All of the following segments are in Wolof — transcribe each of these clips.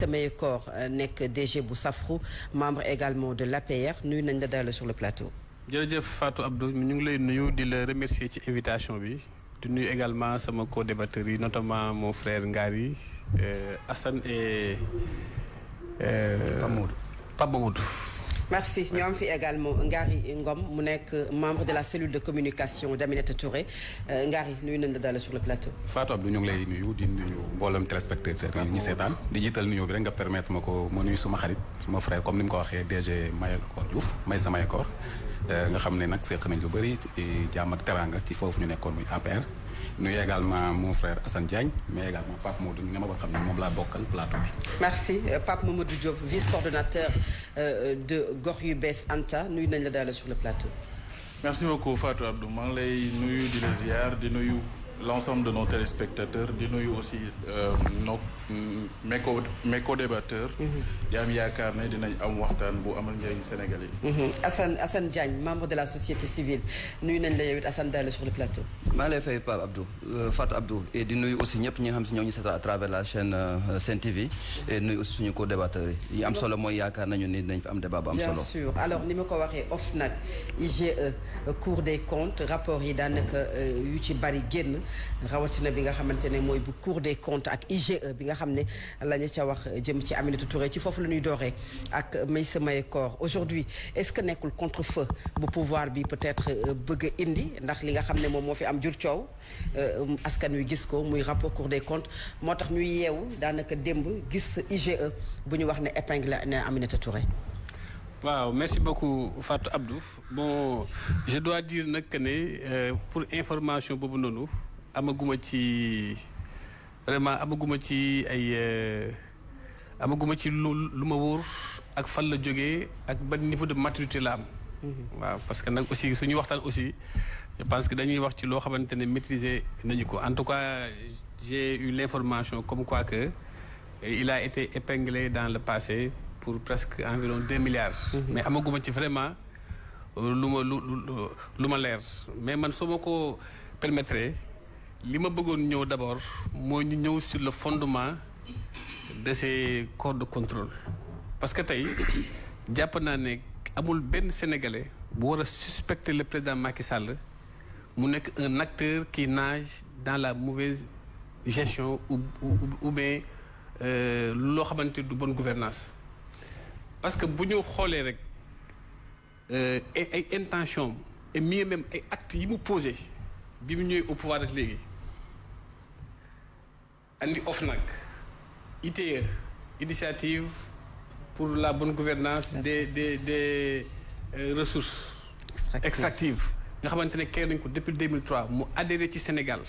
Meilleur Corps nekk DG bu Safru membre également de l'APR nuyu nañ la dalal sur le plateau. jërëjëf Fatou Abdou ñu ngi lay nuyu di la remercier ci invitation bi di nuyu également sama co-débatteurs yi notamment mon frère Ngari Assane et Pape Mamadou. merci ñu am fi également Ngari Ngom mu nekk membre de la cellule de communication d'Aminata Touré Ngari nuyu nañ la dalal sur le plateau. Fatou Abdou ñu ngi lay nuyu di nuyu mboolem téléspectateur yi ñi seetaan di jiital nuyu bi rek nga permettre ma ko ma nuyu suma xarit suma frère comme ni mu ko waxee DG Mayakor Diouf Maysa Mayakor nga xam ne nag seq nañ lu bëri ci jàmm ak teraanga ci foofu ñu nekkoon muy APR nuyu également mon frère Assane Diagne mais également Pape Mamadou nga ma ko xam ne moom laa bokkal plateau bi. merci Pape Mamadou Diop vice-coordonnateur de Gox Yu Bees Anta nuyu nañ la dalal sur le plateau. merci beaucoup Fatou Abdou maa ngi lay nuyu di la ziar di nuyu l'ensemble de nos téléspectateurs di nuyu aussi mes co-débatteurs. di am yaakaar ne dinañ am waxtaan bu amal njëriñ Sénégal yi. Assane Diagne membre de la société civile nuyu nañ la yow it Assane dalal sur le plateau. maa ngi lay fay Pape Abdou Fatou Abdou et di nuyu aussi ñëpp ñi nga xam si ñoo ñu seetaan à travers la chaîne Sen TV et nuyu aussi suñu co-débatteurs yi am solo mooy yaakaar nañu ni dinañ fi am débat bu am solo. bien sûr alors ni ma ko waxee OFNAC IGE Cour des comptes rapport yi daanaka yu ci bari génn rawatina bi nga xamante ne mooy bu Cour des comptes ak IGE bi nga xam ne la ñu ca wax jëm ci Aminata Touré ci foofu la ñuy dooree ak Maysa Mayakor aujourd'hui est-ce que nekkul contre-feu bu pouvoir bi peut-être bëgg a indi ndax li nga xam ne moom moo fi am jur coow askan wi gis ko muy rapport Cour des comptes moo tax ñuy yeewu daanaka démb gis IGE bu ñu wax ne épingle ne Aminata Touré. waaw merci beaucoup Fatou Abdou bon je dois dire nag que ne pour information boobu noonu amaguma ci lu ma wóor ak fan la jógee ak ban niveau de maturité la am. waaw parce que nag aussi suñuy waxtaan aussi je pense que dañuy wax ci loo xamante ne maîtriser nañu ko en tout cas j'ai eu l'information comme quoi que il a été épinglé dans le passé pour presque environ 2 milliards. mais amaguma ci vraiment lu ma leer mais man soo ma ko permettre li ma bëggoon ñëw d'abord mooy ñu ñëw sur le fondement de ces corps de contrôle parce que tey jàpp naa ne amul benn sénégalais bu war a suspecter le président Macky Sall mu nekk un acteur qui nage dans la mauvaise gestion ou bien loo xamante du bonne gouvernance parce que bu ñu xoolee rek ay intention et mieux même ay actes yi mu posé bi mu ñëwee au pouvoir rek léegi andi OFNAC ITIE initiative pour la bonne gouvernance des ressources extractives nga xamante ne créé nañ ko depuis 2003 mu adhéré ci Sénégal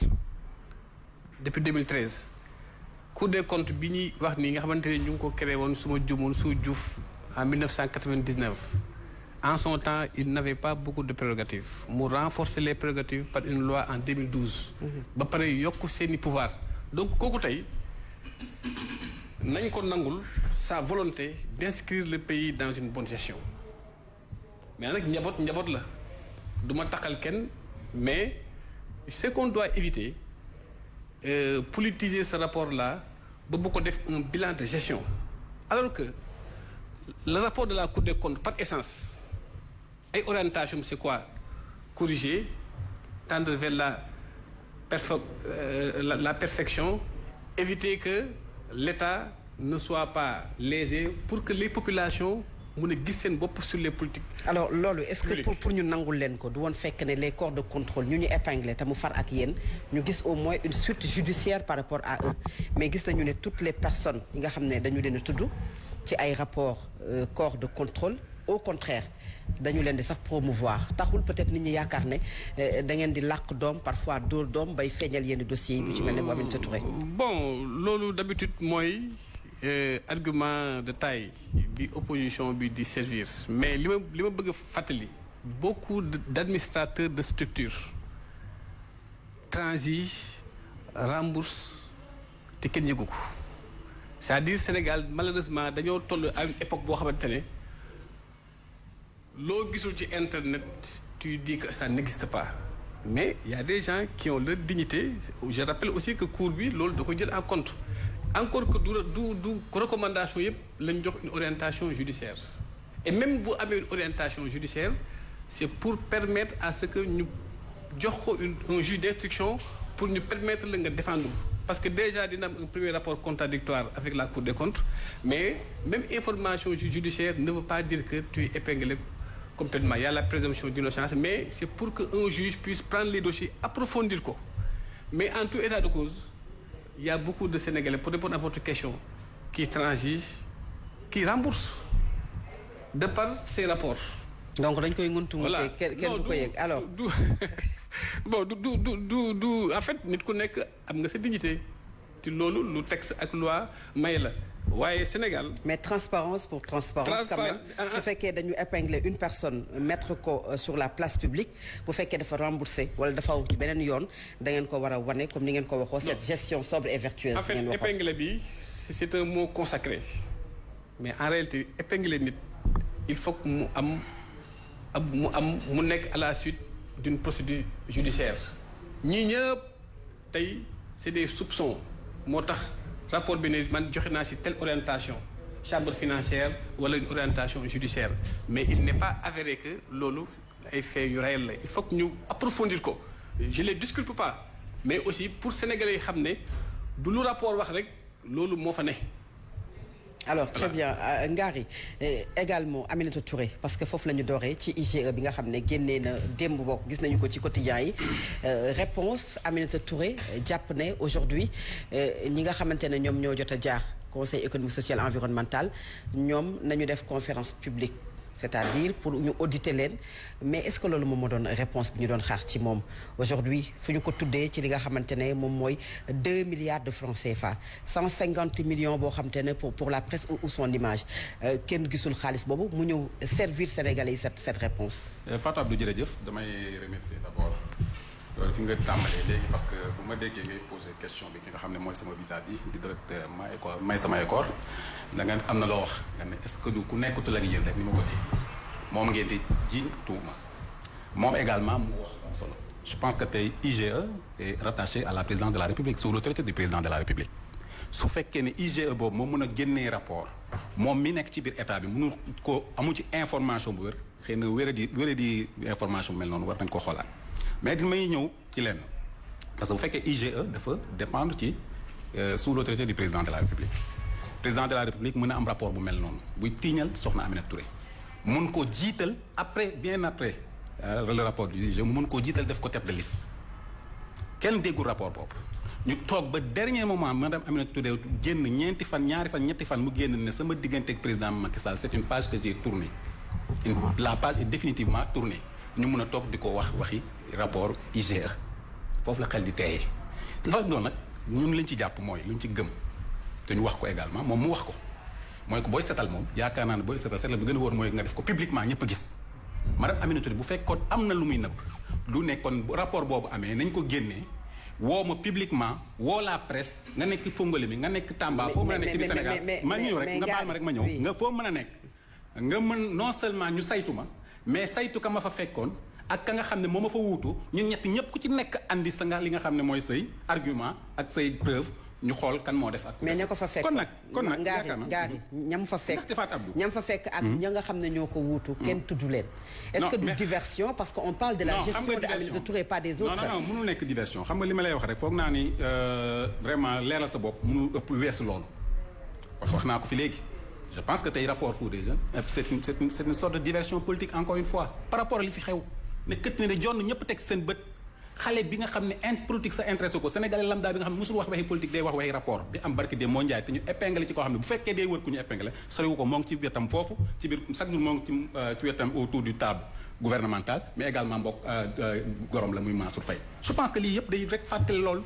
depuis 2013 Cour des comptes bi ñuy wax nii nga xamante ne ñu ngi ko créé woon suma jumoon su Diouf en 1999 en son temps il n'avait pas beaucoup de prérogatives mu renforcer les prérogatives par une loi en 2012 ba pare yokk seeni pouvoir donc kooku tey nañ ko nangul sa volonté d'inscrire le pays dans une bonne gestion mais nag njaboot la du ma taxal kenn mais ce qu'on doit éviter politiser ce rapport-là ba bu ko def un bilan de gestion alors que le rapport de la Cour des comptes par essence ay orientation c'est quoi corriger tendre vers la perfection éviter que l'État ne soit pas lésé pour que les populations mën a gis seen bopp sur les politiques. alors loolu est-ce que pour ñu nangul leen ko du woon fekk ne les corps de contrôle ñu épinglé te mu far ak yéen ñu gis au moins une suite judiciaire par rapport à eux mais gis nañu ne toutes les personnes yi nga xam ne dañu leen a tudd ci ay rapports corps de contrôle au contraire dañu leen di sax promouvoir taxul peut-être nit ñi yaakaar ne da ngeen di làq doom parfois dóor doom bay feeñal yenn dossiers yi bu ci mel ne bu Aminata Touré. bon loolu d'habitude mooy argument de taille bi opposition bi di servir mais li ma bëgg a fàttali beaucoup d'administrateurs de structures transigent remboursent te kenn yëgu ko c'est-à-dire Sénégal malheureusement dañoo toll à une époque boo xamante ne loo gisul ci internet tu dis que ça n'existe pas mais il y a des gens qui ont leur dignité je rappelle aussi que cour bi loolu da ko jël en compte encore que du recommandation yëpp lañ jox une orientation judiciaire et même bu amee une orientation judiciaire c'est pour permettre à ce que ñu jox ko un juge d'instruction pour ñu permettre la nga défendre parce que déjà dina am un premier rapport contradictoire avec la Cour des comptes mais même information judiciaire ne veut pas dire que tu es épinglé complètement. Il y a la présomption d'innocence mais c'est pour que un juge puisse prendre les dossiers approfondir ko mais en tout état de cause il y a beaucoup de Sénégalais pour répondre à votre question qui transigent qui remboursent de par ces rapports. donc dañ koy nguntu voilà kenn du ko yëg alors bon du en fait nit ku nekk am nga sa dignité ci loolu lu texte ak loi may la waaye Sénégal. mais transparence pour transparence quand même su fekkee dañu épingler une personne mettre ko sur la place publique bu fekkee dafa rembourser wala dafa aw ci beneen yoon da ngeen ko war a wane comme ni ngeen ko waxoo cette gestion sobre et vertueuse. en fait épingler bi c'est un mot consacré mais en réalité épingler nit il faut que mu nekk à la suite d'une procédure judiciaire ñii ñëpp tey c'est des soupçons moo tax rapport bi ne man joxe naa ci telle orientation chambre financière wala une orientation judiciaire mais il n'est pas avéré que loolu ay faits yu réel la il faut que ñu approfondir ko je les disculpe pas mais aussi pour sénégalais yi xam ne du lu rapport wax rek loolu moo fa ne. alors très bien Ngari également Aminata Touré parce que foofu la ñu dooree ci IGE bi nga xam ne génnee na démb bokk gis nañu ko ci quotidien yi réponse Aminata Touré jàpp ne aujourd'hui ñi nga xamante ne ñoom ñoo jot a jaar conseil économique social environnemental ñoom nañu def conférence publique c'est-à-dire pour ñu auditer leen mais est-ce que loolu moom moo doon réponse bi ñu doon xaar ci moom aujourd'hui fu ñu ko tuddee ci li nga xamante ne moom mooy 2 milliards de francs CFA 150 millions boo xamante ne pour la presse ou son image kenn gisul xaalis boobu mu ñëw servir Sénégalais yi cette réponse Fatou Abdou jërëjëf damay remercier d'abord loolu fi nga tàmbalee léegi parce que bu ma déggee ngay poser question bi ki nga xam ne mooy sama vis-à-vis di directeur may sama école da nga am na loo wax nga ne est-ce que du ku nekkutu la ngi yéen rek ni ma ko dégg moom ngeen di ji tuuma moom également mu wax am solo je pense que tey IGE est rattaché à la présidence de la République sous l'autorité du président de la République su fekkee ne IGE boobu moo mën a génnee rapport moom mi nekk ci biir état bi mënu ko amu ci information bu wér xëy na wéra di information bu mel noonu war nañ ko xoolaat mais damay ñëw ci lenn parce que bu fekkee IGE dafa dépendre ci sous l'autorité du président de la République président de la République mën a am rapport bu mel noonu buy tiiñal soxna Aminata Touré mun koo jiital bien après le rapport du IGE mun koo jiital def ko tête de liste kenn déggul rapport boobu ñu toog ba dernier moment madame Aminata Touré génn ñetti fan ñetti fan mu génn ne sama diggante ak président Macky Sall c'est une page que j'ai tournée la page est définitivement tournée ñu mun a toog di ko waxi rapport IGE foofu la xel di teeyee loolu noonu nag ñun liñ ci jàpp mooy luñ ci gëm te ñu wax ko également moom mu wax ko mooy ko booy setal moom yaakaar naa ne booy setal bi gën a wóor mooy nga def ko publiquement ñëpp a gis madame Aminata Touré bu fekkoon am na lu muy nëbb lu nekkoon rapport boobu amee nañ ko génnee woo ma publiquement woo la presse nga nekk Fongoli mi nga nekk Tamba foo mën a nekk ci biir Sénégal ma ñëw rek nga baal ma rek ma ñëw nga foo mën a nekk nga mën non seulement ñu saytu ma mais saytu ka ma fa fekkoon ak ka nga xam ne moo ma fa wuutu ñun ñëpp ku ci nekk andi sa nga li nga xam ne mooy say argument ak say preuve ñu xool kan moo def ak. mais ña ko fa fekk kon nag ngaari ñam fa fekk ak ña nga xam ne ñoo ko wuutu kenn tudd leen. est-ce que du diversion parce que on parle de la gestion de Aminata Touré pas des autres. non mënul nekk diversion xam nga li ma lay wax rek foog naa ni vraiment leeral sa bopp mënul ëpp weesu loolu wax naa ko fi léegi. je pense que tey rapport Cour des jeunes c'est une sorte de diversion politique encore une fois par rapport à li fi xew ne kët ne de jonn ñëpp teg seen bët xale bi nga xam ne politique sa intéressé ko sénégalais lambda bi nga xam ne mosul wax waxi politique day wax waxi rapport bi am barki de mondial te ñu épinglé ci koo xam ne bu fekkee day wër ku ñu épinglé soriwu ko moo ngi ci wetam foofu ci biir chaque jour moo ngi ci wetam autour du table gouvernemental mais également mbokk gorom la muy Mansour Faye je pense que lii yëpp day rek fàttali loolu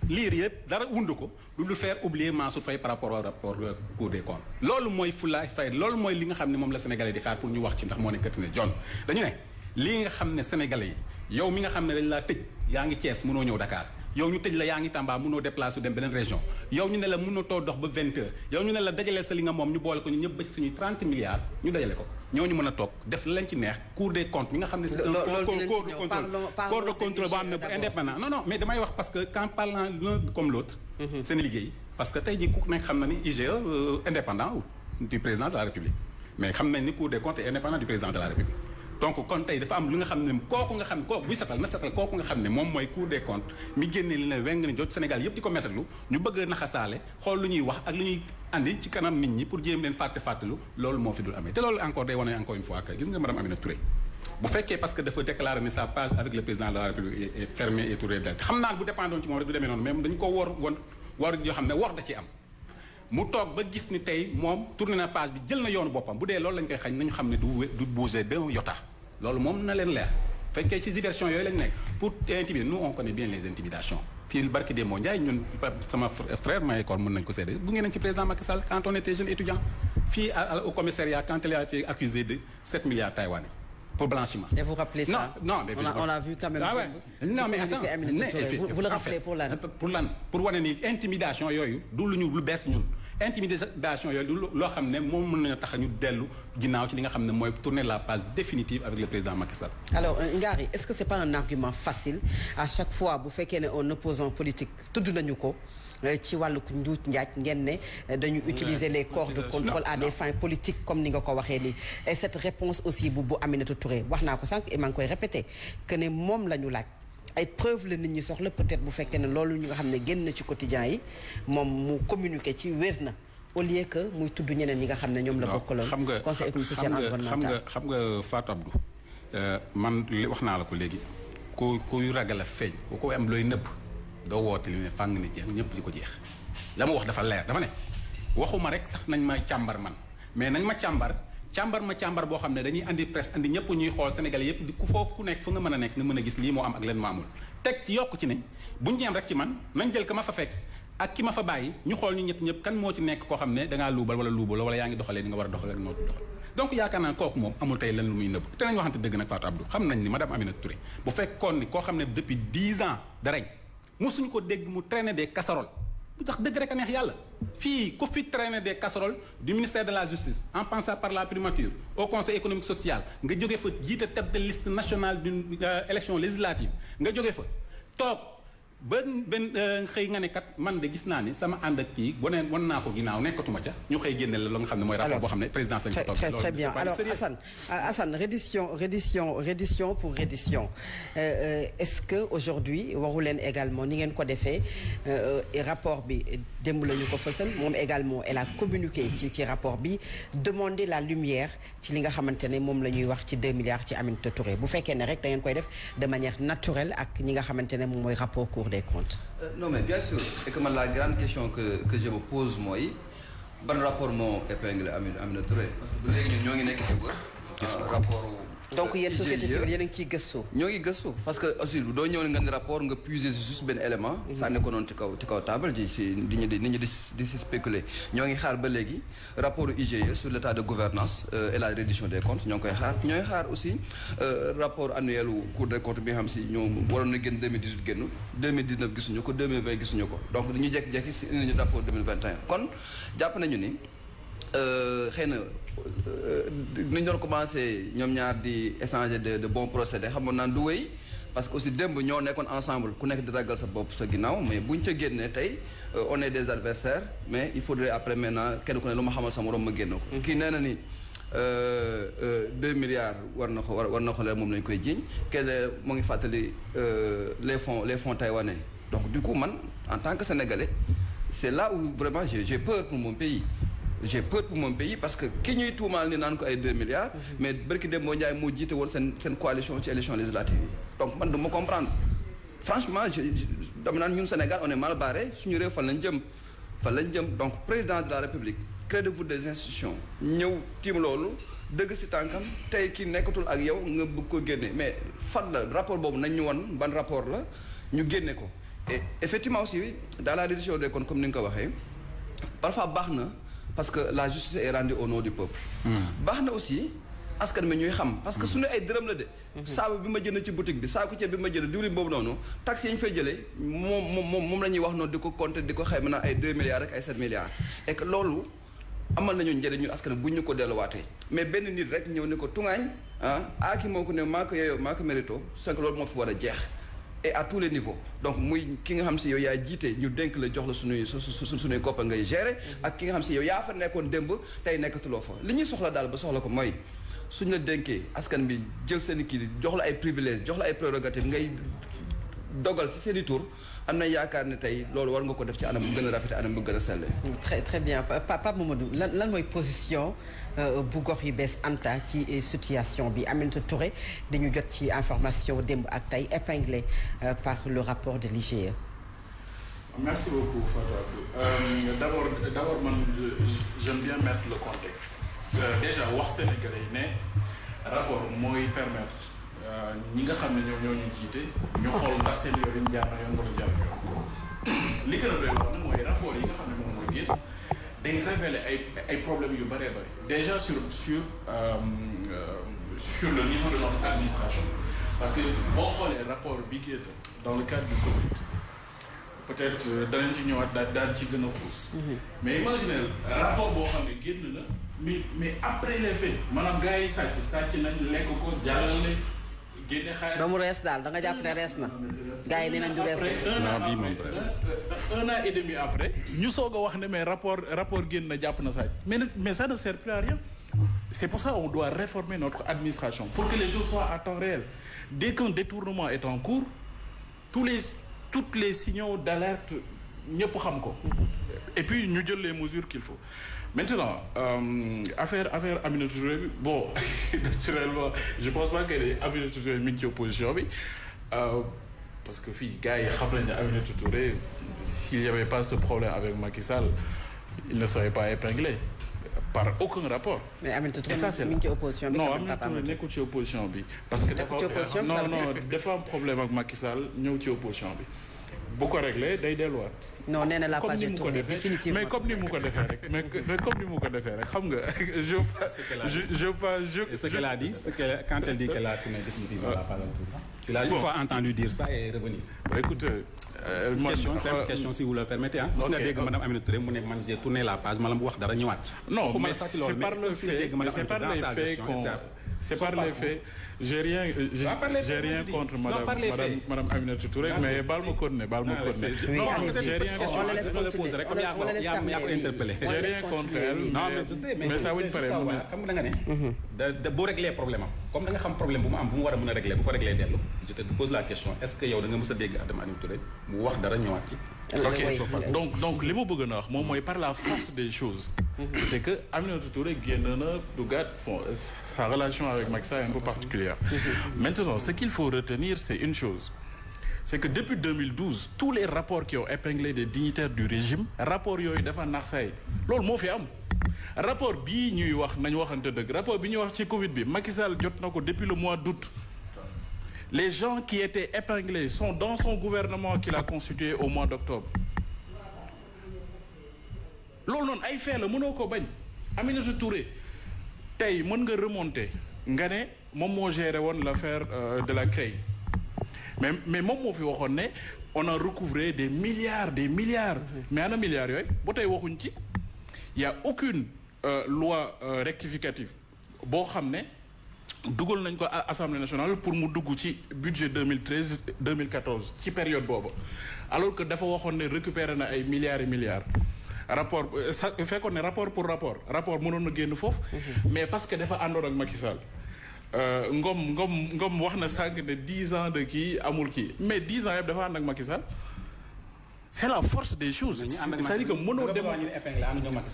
liir yëpp dara wund ko lu faire oublier Mansour Faye par rapport au rapport Cour des comptes loolu mooy fulaay fay loolu mooy li nga xam ne moom la sénégalais di xaar pour ñu wax ci ndax moo ne kët ne jon dañu ne lii nga xam ne sénégalais yi yow mi nga xam ne dañ laa tëj yaa ngi Thiès mënoo ñëw Dakar yow ñu tëj la yaa ngi Tamba mënoo déplacer dem beneen région yow ñu ne la mënoo too dox ba 20 heures yow ñu ne la dajaleel sa li nga moom ñu boole ko ñu ñëpp ba ci suñuy 30 milliards ñu dajale ko ñooñu mën a toog def lañ ci neex Cour des comptes mi nga xam ne c'est un corps de contrôle boo xam ne bu indépendant non mais damay wax parce que quand parlant l'un comme l'autre seen liggéey parce que tey jii ku nekk xam na ni IGE indépendant du président de la République mais xam nañ ni Cour des comptes est indépendant du président de la République donc kon tey dafa am lu nga xam ne kooku nga xam ne kooku buy setal na setal kooku nga xam ne moom mooy Cour des comptes mi génne li ne weng ni jot Sénégal yëpp di ko méttalu ñu bëgg a naxasaale xool lu ñuy wax ak lu ñuy andi ci kanam nit ñi pour jéem leen fàttalu loolu moo fi dul amee te loolu encore day wane encore une fois que gis nga madame Aminata Touré bu fekkee parce que dafa déclarer ni sa page avec le président de la République est fermée et tourée d'elle xam naa bu dépendoon ci moom rek du demee noonu même dañu ko war yoo xam ne war da ci am mu toog ba gis ni tey moom tourné na page bi jël na yoonu boppam bu dee loolu lañ koy xañ nañu xam ne du bouger d'un iota loolu moom na leen leer fekkee ci diversion yooyu lañ nekk pour intimider nous on connaît bien les intimidations fii barki Demba Ndiaye ñun sama frère Mayekor mën nañu ko seede bu ngeen ci président Macky Sall quand on était jeune étudiant fii au commissariat quand il a été accusé de 7 milliards taïwanais pour blanchiment. Et vous rappelez ça? Non, mais on l'a vu quand même. Ah ouais. Non, mais attends. Vous le rappelez pour l'an. Pour wane ni intimidation yooyu du lu ñu lu bees ñun intimidation yooyu du loo xam ne moom mën nañu tax ñu dellu ginnaaw ci li nga xam ne mooy tourner la page définitive avec le président Macky Sall. Alors Ngari, est-ce que c'est pas un argument facile à chaque fois bu fekkee ne un opposant politique tudd nañu ko ci wàllu njuuj njaaj ngeen ne dañu utiliser les corps de contrôle à des fins politiques comme ni nga ko waxee nii et cette réponse aussi bu Aminata Touré wax naa ko sànq et maa ngi koy répéter que ne moom la ñu laaj ay preuve la nit ñi soxla peut-être bu fekkee ne loolu ñu nga xam ne génn na ci quotidien yi moom mu communiquer ci wér na au lieu que muy tudd ñeneen ñi nga xam ne ñoom la bokkaloon conseil économique social environnemental xam nga Fatou Abdou man wax naa la ko léegi kuy ragal a feeñ ku am looy nëbb doo woote li ne fàng ni jeex ñëpp li ko jeex la ma wax dafa leer dafa ne waxuma rek sax nañ ma càmbar man mais nañ ma càmbar boo xam ne dañuy andi presse andi ñëpp ñuy xool Sénégalais yëpp di ku foofu ku nekk fu nga mën a nekk nga mën a gis lii moo am ak leen ma amul teg ci yokk ci ne buñ ñeem rek ci man nañ jël ka ma fa fekk ak ki ma fa bàyyi ñu xool ñu ñëpp kan moo ci nekk koo xam ne dangaa luubal wala yaa ngi doxalee ni nga war a doxalee noo doxal donc yaakaar naa kooku moom amul tey lan lu muy nëbb te nañ waxante dëgg nag Fatou Abdou xam nañ ni madame Aminata Touré bu fekkoon ni koo xam ne depuis 10 ans de règne musuñu ko dégg mu traîner des casseroles bu tax dëgg rek a neex yàlla fii ku fi traîner des casseroles du ministère de la justice en passant par la primature au conseil économique social nga jóge fa jiite tête de liste nationale d'une élection législative nga jóge fa toog benn xëy nga ne kat man de gis naa ni sama ànd ak kii wan naa ko ginnaaw nekkatuma ca ñu xëy génne la nga xam ne mooy rapport boo xam ne présidence lañ ko toog très bien alors Assane reddition pour reddition est-ce que aujourd'hui waru leen également ni ngeen ko defee rapport bi démb la ñu ko fësal moom également elle a communiqué ci rapport bi demander la lumière ci li nga xamante ne moom la ñuy wax ci 2 milliards ci Aminata Touré bu fekkee ne rek da ngeen koy def de manière naturelle ak ñi nga xamante ne moom mooy rapport Cour des comptes. Non mais bien sûr et que man la grande question que je me pose mooy ban rapport moo épinglé Aminata Touré parce que ba léegi ñun ñoo ngi nekk ci wër rapport donc yéen société civile yéen a ngi ciy gëstu. ñoo ngi gëstu parce que aussi doo ñëw nga ni rapport nga puiser juste benn élément. sànni ko noonu ci kaw table ji si nit ñi di si spéculer ñoo ngi xaar ba léegi rapport IGE sur l'état de gouvernance et la reddition des comptes ñoo ngi koy xaar ñooy xaar aussi rapport annuel Cour des comptes bi nga xam si ñoom waroon na génn 2018 génn 2019 gisuñu ko 2020 gisuñu ko donc dañuy jékki-jékki si indi ñu rapport 2021 kon jàpp nañu ni xëy na ni ñu doon commencé ñoom ñaar di échanger de bons procédés xamoon naan du wéy parce que aussi démb ñoo nekkoon ensemble ku nekk di ragal sa bopp sa ginnaaw mais buñ ca génnee tey on est des adversaires mais il faudrait après maintenant kenn ku ne lu ma xamal sa morom ma génn ko. kii nee na ni 2 milliards war na ko leer moom lañ koy jiiñ kenn mu ngi fàttali les fonds taïwanais donc du coup man en tant que sénégalais c'est là où vraiment j'ai peur pour mon pays. J'ai peur pour mon pays parce que ki ñuy tuumaal ni naan ko ay 2 milliards. mais barki dem moo Ndiaye moo jiite woon seen coalition ci élection législative yi. donc man du ma comprendre franchement dama naan ñun Sénégal on est mal barré suñu réew fan lañ jëm donc président de la République créez-vous des institutions ñëw tiim loolu dëgg si tànkam tey kii nekkatul ak yow nga bëgg ko génne mais fan la rapport boobu nañ ñu won ban rapport la ñu génne ko. et effectivement aussi dans la reddition des comptes comme ni nga ko waxee parfois baax na. parce que la justice est rendue au nom du peuple. baax na aussi askan mi ñuy xam. parce que suñu ay dërëm la de. saabu bi ma jënd ci boutique bi saako ceeb bi ma jënd diwlin boobu noonu taxes yi ñu fay jëlee moom la ñuy wax noonu di ko compter di ko xayma naan ay 2 milliards ak ay 7 milliards. et que loolu amal nañu njëriñ ñun askan bu ñu ko delluwaatee mais benn nit rek ñëw ne ko tungaañ ki moo ko ne maa ko yeyoo maa ko mérito sànq loolu moo fi war a jeex. et à tous les niveaux donc muy ki nga xam si yow yaa jiite ñu dénk la jox la suñuy koppa ngay gérer ak ki nga xam si yow yaa fa nekkoon démb tey nekkatuloo fa li ñuy soxla daal ba soxla ko mooy suñ la dénkee askan bi jël seen kii jox la ay privilèges jox la ay prérogatives ngay dogal si seen i tur am na yaakaar ne tey loolu war nga ko def ci anam bu gën a rafet anam bu gën a selle. très bien Pape Mamadou lan mooy position bu gox yu bees Anta ci situation bi Aminata Touré dañu jot ci information démb ak tey épinglé par le rapport de l'IGE. Merci beaucoup Fatou Abdou. D'abord man j'aime bien mettre le contexte. Déjà wax Sénégalais yi ne rapport mooy permettre ñi nga xam ne ñoo ñu jiite ñu xool ndax seen yorin jaar na yoon wala jaar yoon li gën a doy wax nag mooy rapport yi nga xam ne moom mooy génn day révéler ay problèmes yu bëree bëri déjà sur le niveau de notre administration parce que boo xoolee rapport bi génn dans le cadre du Covid peut-être danañ ci ñëwaat daal ci gën a xuus mais imaginez rapport boo xam ne génn na mais après les faits maanaam gars yi sàcc nañ lekk ko jàllale génne xaalis ba mu rees daal da nga jàpp ne rees na gars yi nee nañ du rees un an et demi après ñu soog a wax ne mais rapport génn na jàpp na sàcc mais ça ne sert plus à rien c'est pour ça qu'on doit réformer notre administration pour que les choses soient à temps réel dès qu'un détournement est en cours toutes les signaux d'alerte ñëpp xam ko et puis ñu jël les mesures qu'il faut maintenant affaire Aminata Touré bi bon naturellement je pense pas que Aminata Touré mi ngi ci opposition bi parce que fii gars yi xam nañ ne Aminata Touré s'il y avait pas ce problème avec Macky Sall il ne serait pas épinglé par aucun rapport. mais Aminata Touré mi ngi ci opposition bi. non Aminata Touré nekkul ci opposition bi. parce que dafa am problème ak Macky Sall ñëw ci opposition bi. bu ko réglé day delluwaat. non nee na la page est tournée définitivement mais comme ni mu ko defee rek mais comme ni mu ko defee rek xam nga ce qu'elle a dit quand elle dit qu'elle a tourné définitivement la page tu l'as une fois entendu dire ça et revenir. Bah écoute. Simple question si vous le permettez ah. gis nga dégg madame Aminata Touré mu ne man j'ai tourné la page maanaam wax dara ñëwaat. non mais c'est par le fait c'est par les faits j'ai rien contre madame Aminata Touré mais baal ma continuer non j'ai rien contre elle non mais ça wuñ pare xam nga ne boo régler problème am comme da nga xam problème bu mu am bu mu war a mën a régler bu ko régler dellu je te pose la question est-ce que yow da nga mës a dégg madame Aminata Touré mu wax dara ñëwaat ci. ok donc li ma bëgg na wax moom mooy par la force des choses c'est que Aminata Touré génn na dugaat sa relation avec Macky Sall est un peu particulière maintenant ce qu'il faut retenir c'est une chose c'est que depuis 2012 tous les rapports qui ont épinglé des dignitaires du régime rapport yooyu dafa nax say loolu moo fi am rapport bii ñuy wax nañu waxante dëgg rapport bi ñuy wax ci Covid bi Macky Sall jot na ko depuis le mois d'août les gens qui étaient épinglés sont dans son gouvernement qu'il a constitué au mois d'octobre loolu noonu ay fait la mënoo ko bañ Aminata Touré tey mën nga remonter nga ne moom moo géré woon l'affaire de la CREI mais moom moo fi waxoon ne on a recouvré des milliards mais ana milliards yooyu ba tey waxuñ ci y a aucune loi rectificative boo xam ne dugal nañ ko Assemblée nationale pour mu dugg ci budget 2013-2014 ci période boobu alors que dafa waxoon ne récupérer na ay milliards et milliards rapport fekkoon ne rapport mënoon na génn foofu mais parce que dafa àndoon ak Macky Sall Ngom wax na sànq ne 10 ans de kii amul kii mais 10 ans yëpp dafa ànd ak Macky Sall c'est la force des choses c'est-à-dire que mënoo dem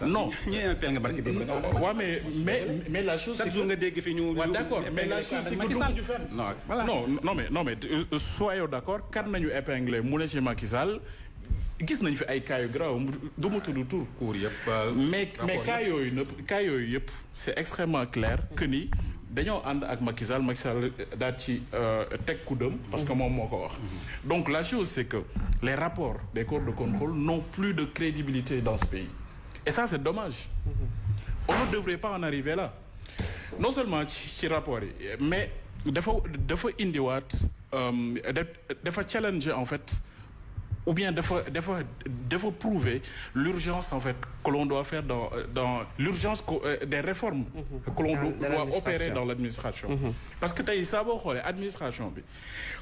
non waaw mais la chose chaque jour nga dégg fi ñu d'accord mais la chose c'est que dugg fenn non mais soyons d'accord kan nañu épinglé mu ne ci Macky Sall gis nañ fi ay cas yu grave du mu tudd tur cour yëpp mais cas yooyu yëpp c'est extrêmement clair que ni dañoo ànd ak Macky Sall daal ci teg kuddam parce que moom moo ko wax donc la chose c'est que les rapports des corps de contrôle n'ont plus de crédibilité dans ce pays et ça c'est dommage on ne devrait pas en arriver là non seulement ci rapport yi mais dafa indiwaat dafa challenger en fait ou bien dafa prouver l'urgence en fait que l'on doit faire dans l'urgence des réformes que l'on doit opérer dans l'administration. Parce que tey saa boo xoolee administration bi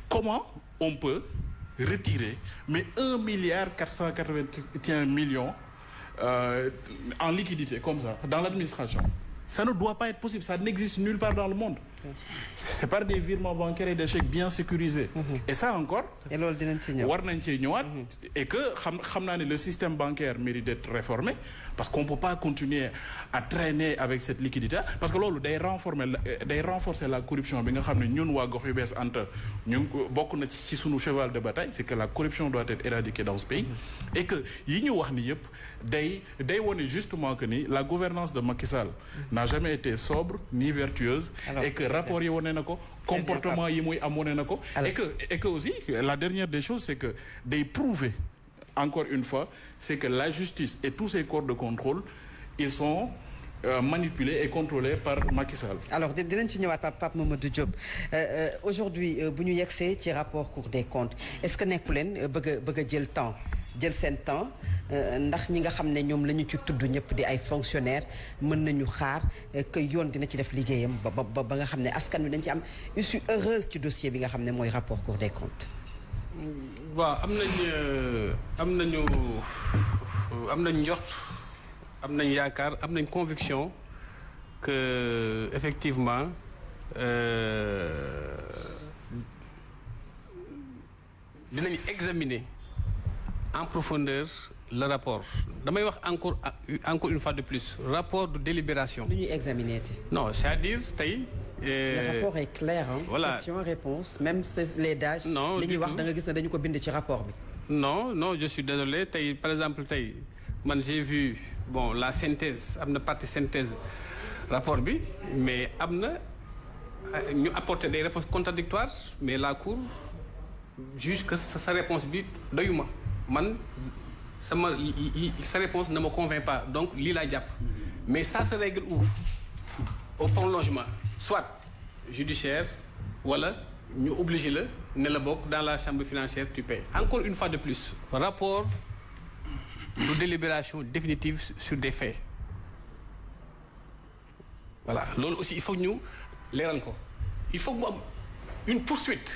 comment on peut retirer mais 1,481 milliard en liquidité comme ça dans l'administration. Ça ne doit pas être possible, ça n'existe nulle part dans le monde. C'est par des virements bancaires et des chèques bien sécurisés. Et ça encore, war nañ ci ñëwaat et que xam naa ne le système bancaire mérite d'être réformé parce qu'on peut pas continuer à traîner avec cette liquidité parce que loolu day renforcer la corruption bi nga xam ne ñun waa gox yu bees Anta ñu bokk na ci sunu cheval de bataille, c'est que la corruption doit être éradiquée dans ce pays et que yi ñu wax ni yëpp day wone justement que ni la gouvernance de Macky Sall n'a jamais été sobre ni vertueuse. Alors, et que rapport yi wone na ko comportement yi muy am wone na ko et que aussi la dernière des choses c'est que day prouver encore une fois c'est que la justice et tous ces corps de contrôle ils sont manipulés et contrôlés par Macky Sall. Alors dinañ ci ñëwaat Pape Mamadou Diop aujourd'hui bu ñu yegsee ci rapport Cour des comptes est-ce que nekku leen bëgg a jël seen temps ndax ñi nga xam ne ñoom la ñu ci tudd ñëpp di ay fonctionnaires mën nañu xaar que yoon dina ci def liggéeyam ba nga xam ne askan wi dañ ci am issue heureuse ci dossier bi nga xam ne mooy rapport Cour des comptes. waaw am nañ njort am nañ yaakaar am nañ conviction que effectivement dinañ examiner en profondeur le rapport damay wax encore une fois de plus rapport de délibération. lu ñuy examiner te. non c'est-à-dire tey. le rapport est clair hein. Voilà. Question réponse même les DAGE. non li ñuy wax da nga gis ne dañu ko bind ci rapport bi. non je suis désolé tey par exemple tey man j'ai vu bon la synthèse am na partie synthèse rapport bi mais am na ñu apporter des réponses contradictoires mais la Cour juge que sa réponse bi doyuma man sa réponse ne me convainc pas donc lii laa jàpp mais ça se règle où au prolongement soit judiciaire wala ñu obligé la ne la bokk dans la chambre financière tu paies encore une fois de plus rapport de délibération définitive sur des faits voilà loolu aussi il faut ñu leeral ko il faut mu am une poursuite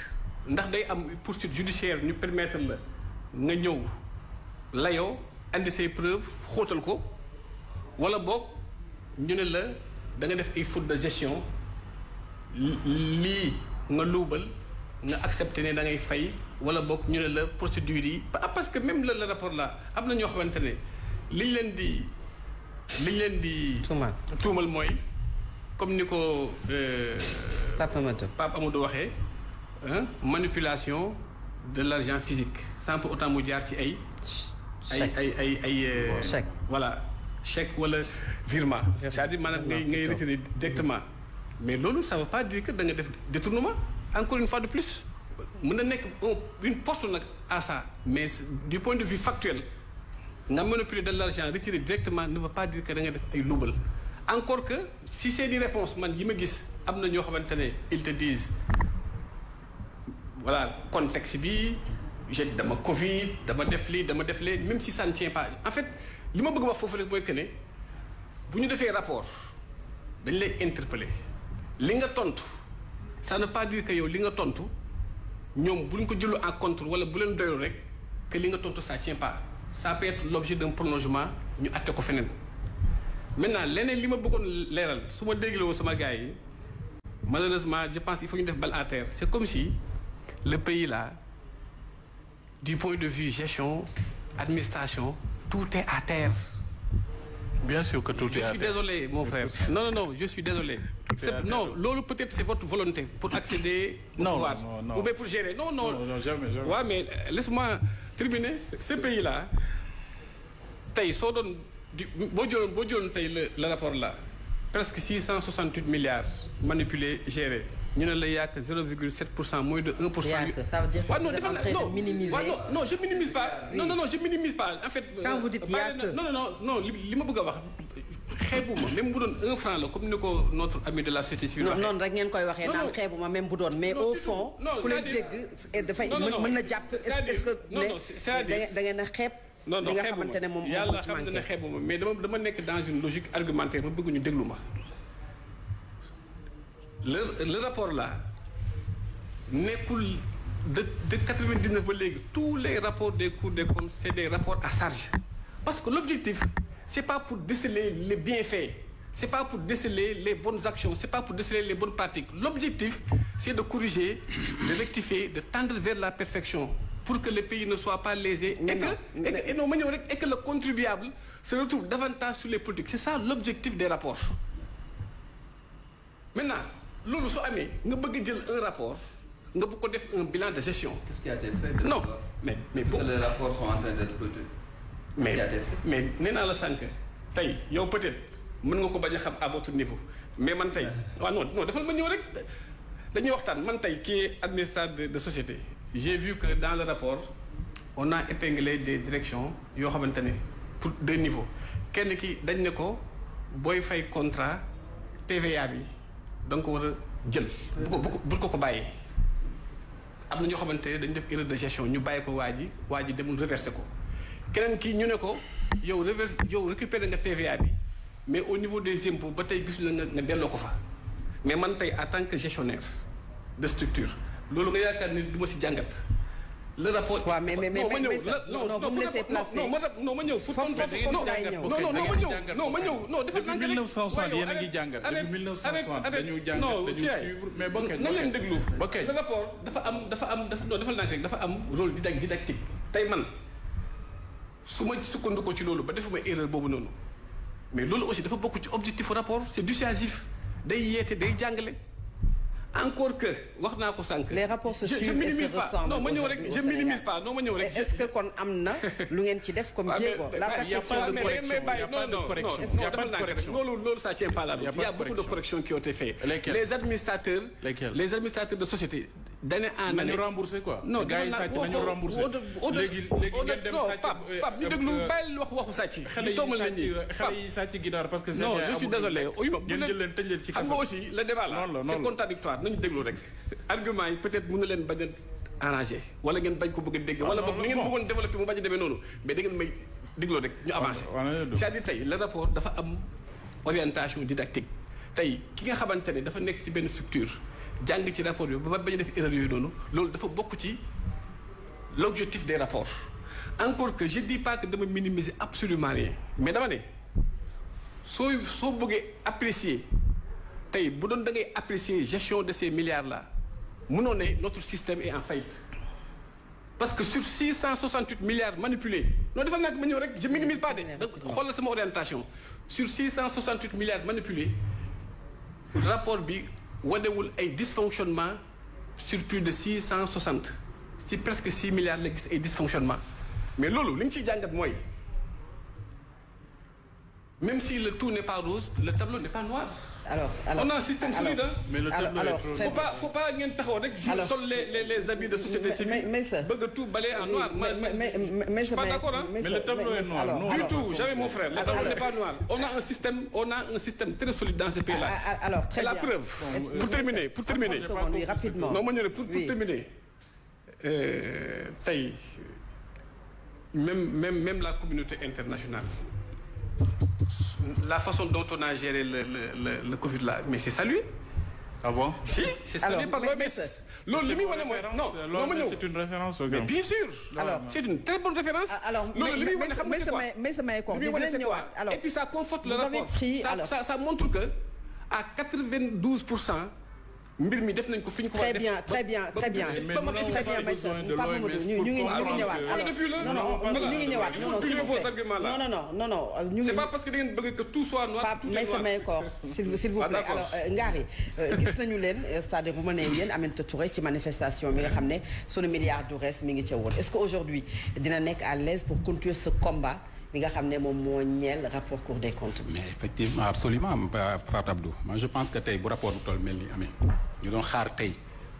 ndax day am poursuite judiciaire ñu permettre la nga ñëw layoo andi say preuves xóotal ko wala boog ñu ne la da nga def ay fautes de gestion lii nga luubal nga accepté ne da ngay fay wala boog ñu ne la procédure yi parce que même le rapport là am na ñoo xamante ne liñ leen di tuumal mooy comme ni ko Pape Amadou waxee manipulation de l'argent physique sans pour autant mu jaar ci ay chèque voilà chèque wala virement c'est-à-dire maanaam ngay retirer directement mais loolu ça veut pas dire que da nga def détournement encore une fois de plus mën na nekk une porte nag à ça mais du point de vue factuel nga manipuler de l'argent retirer directement ne veut pas dire que da nga def ay luubal encore que si c'est des réponses man yi ma gis am na ñoo xamante ne ils te disent voilà contexte bi dama Covid dama def lii même si ça ne tient pas en fait li ma bëgg wax foofu rek mooy que ne bu ñu defee rapport dañ lay interpeller li nga tontu ça ne veut pas dire que yow li nga tontu ñoom bu ñu ko jëlu en compte wala bu leen doyul rek que li nga tontu ça tient pas ça peut être l'objet d'un prolongement ñu atte ko feneen maintenant leneen li ma bëggoon leeral su ma dégloo sama gars yi malheureusement je pense il faut ñu def balle à terre c'est comme si le pays là du point de vue gestion administration tout est à terre. Bien sûr que tout est à terre. Je suis désolé mon frère. Non, je suis désolé. Non, loolu peut-être c'est votre volonté pour accéder au pouvoir. Non. Ou bien pour gérer. Non, jamais. Ouais, mais laisse-moi terminer. Ce pays-là tey soo doon boo jëloon tey le rapport là presque 668 milliards manipulés gérés ñu ne la yàq 0,7% moins de 1%. Ça veut dire que vous êtes en train de minimiser. Non, je minimise pas. Oui. Non, je minimise pas. En fait. Quand vous dites yàq. Non, li ma bëgg a wax xeebuma même bu doon 1 franc la comme ni ko notre ami de la société civile waxee. noonu rek ngeen koy waxee naan xeebuma même bu doon mais au fond. ku leen dégg dafay mën na jàpp est-ce que ne da ngeen a xeeb. non li nga xamante ne moom yàlla xam na ne xeebuma mais dama nekk dans une logique argumentaire ma bëgg ñu déglu ma. le rapport là nekkul de 99 ba léegi tous les rapports des cours des comptes c'est des rapports à charge parce que l'objectif c'est pas pour déceler les bienfaits c'est pas pour déceler les bonnes actions c'est pas pour déceler les bonnes pratiques l'objectif c'est de corriger de rectifier de tendre vers la perfection pour que le pays ne soit pas lésé et non ma ñëw rek et que le contribuable se retrouve davantage sur les politiques c'est ça l'objectif des rapports maintenant loolu su amee nga bëgg jël un rapport nga bëgg ko def un bilan de gestion. Qu'est-ce qui a été fait? Non mais bon. Les rapports sont en train d'être clôturés. mais nee naa la sànq tey yow peut-être mën nga ko bañ a xam à votre niveau mais man tey waaw non defal ma ñëw rek dañuy waxtaan man tey qui est administrateur de société j'ai vu que dans le rapport on a épinglé des directions yoo xamante ne pour 2 niveaux kenn ki dañ ne ko booy fay contrat TVA bi da nga ko war a jël bu ko bàyyee am na ñoo xamante ne dañu def erreur de gestion ñu bàyyi ko waa ji demul reverser ko keneen kii ñu ne ko yow récupérer nga TVA bi mais au niveau des impôts ba tey gis la nga delloo ko fa mais man tey en tant que gestionnaire de structure loolu nga yaakaar ni du ma si jàngat le rapport. waaw mais non ma ñëw non ma ñëw pour non ma ñëw non dafa depuis 1960 yéen a ngi jàngat depuis 1960 dañu jàngat dañu suivre mais na leen déglu le rapport dafa am rôle didactique tey man su ma sukkandiku ci loolu ba defuma erreur boobu noonu mais loolu aussi dafa bokk ci objectif rapport c'est dissuasif day yeete day jàngale encore que wax naa ko sànq. les rapports se suivent je minimise pas non ma ñëw rek je minimise pas non ma ñëw rek. est-ce que kon am na lu ngeen ci def comme jéego. la perfection loolu ça tient pas la route. Il y a beaucoup de corrections qui ont été faites. Les administrateurs de société. d'année en année nañu remboursé quoi. non gars yi sàcc nañu remboursé. léegi ngeen dem sàcc Pape ñu déglu bàyyi waxu sàcc. xale yi sàcc ginaar parce que. non je suis désolé. ngeen jël leen tëj leen ci kaso. xam nga aussi le débat là c'est contradictoire nañu déglu rek. argument yi peut-être mën na leen bañ a arrangé wala ngeen bañ ko bëgg a dégg. wala boog ni ngeen bëggoon développer mu bañ a demee noonu mais da ngeen may dégloo rek ñu avancé. c'est-à-dire tey le rapport dafa am orientation didactique tey ki nga xamante ne dafa nekk ci benn structure jàng ci rapport bi ba bañ a def erreur yooyu noonu loolu dafa bokk ci l'objectif des rapports encore que je dis pas que dama minimiser absolument rien mais dama ne soo bëggee apprécier tey bu doon da ngay apprécier gestion de ces milliards là mënoo ne notre système est en faillite parce que sur 668 milliards manipulés non defal naa ko ma ñëw rek je minimise pas de xoolal sama orientation sur 668 milliards manipulés rapport bi wanewul ay dysfonctionnement sur plus de 660 ci presque 6 milliards la gis ay dysfonctionnement mais loolu li ñu ciy jàngat mooy même si le tout n'est pas rose le tableau n'est pas noir. alors on a un système solide. mais le tableau est trop faut pas ngeen taxaw rek. sol les habits de société civile. bëgg a tout balayer en noir. je suis pas d'accord hein. mais le tableau est noir. non du tout jamais mon frère. le tableau n'est pas noir. on a un système très solide dans ce pays-là. alors très bien la preuve. pour terminer. rapidement non ma ñëw pour terminer. tey même la communauté internationale. La façon dont on a géré le Covid là mais c'est salué. ah bon? si c'est salué par l'OMS. loolu li muy wane mooy non ma ñëw c'est une référence. mais bien sûr. alors c'est une très bonne référence. alors loolu li muy wane xam nga c'est quoi mais samay koor dinañ ñëwaat alors et puis ça conforte le rapport ça montre que à 92% mbir mi def nañ ko fi ñu ko war a def. très bien ñu ngi ñëwaat alors ñu ngi ñëwaat non c'est pas parce que da ngeen bëgg que tout soit noir tout est noir. s'il vous plaît alors Ngari gis nañu leen c'est-à-dire bu ma nee yéen Aminata Touré ci manifestation mi nga xam ne sunu milliard du reste mi ngi ca woon est-ce que aujourd'hui dina nekk à l'aise pour continuer ce combat mi nga xam ne moom moo ñeel rapport Cour des comptes. mais effectivement absolument Fatou Abdou moi je pense que tey bu rapport bu toll mel ni amee ñu doon xaar tey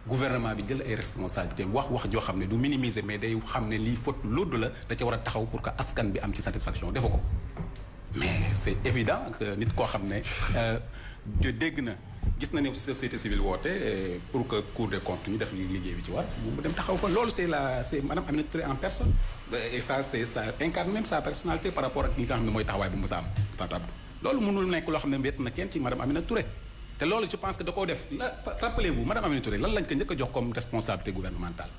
gouvernement bi jël ay responsabilités wax joo xam ne du minimiser mais day xam ne lii faute lourde la da ca war a taxaw pour que askan bi am ci satisfaction defu ko mais c'est évident que nit koo xam ne dégg na gis na ne société civile woote pour que Cour des comptes ñu def liggéey bi ci war mu dem taxaw fa loolu c'est madame Aminata Touré en personne et ça incarne même sa personnalité par rapport ak li nga xam ne mooy taxawaay bu Moussa am Fatou Abdou loolu mënul nekk loo xam ne bett na kenn ci madame Aminata Touré te loolu je pense que da koo def rappelez-vous madame Aminata Touré lan lañ ko njëkk a jox comme responsabilité gouvernementale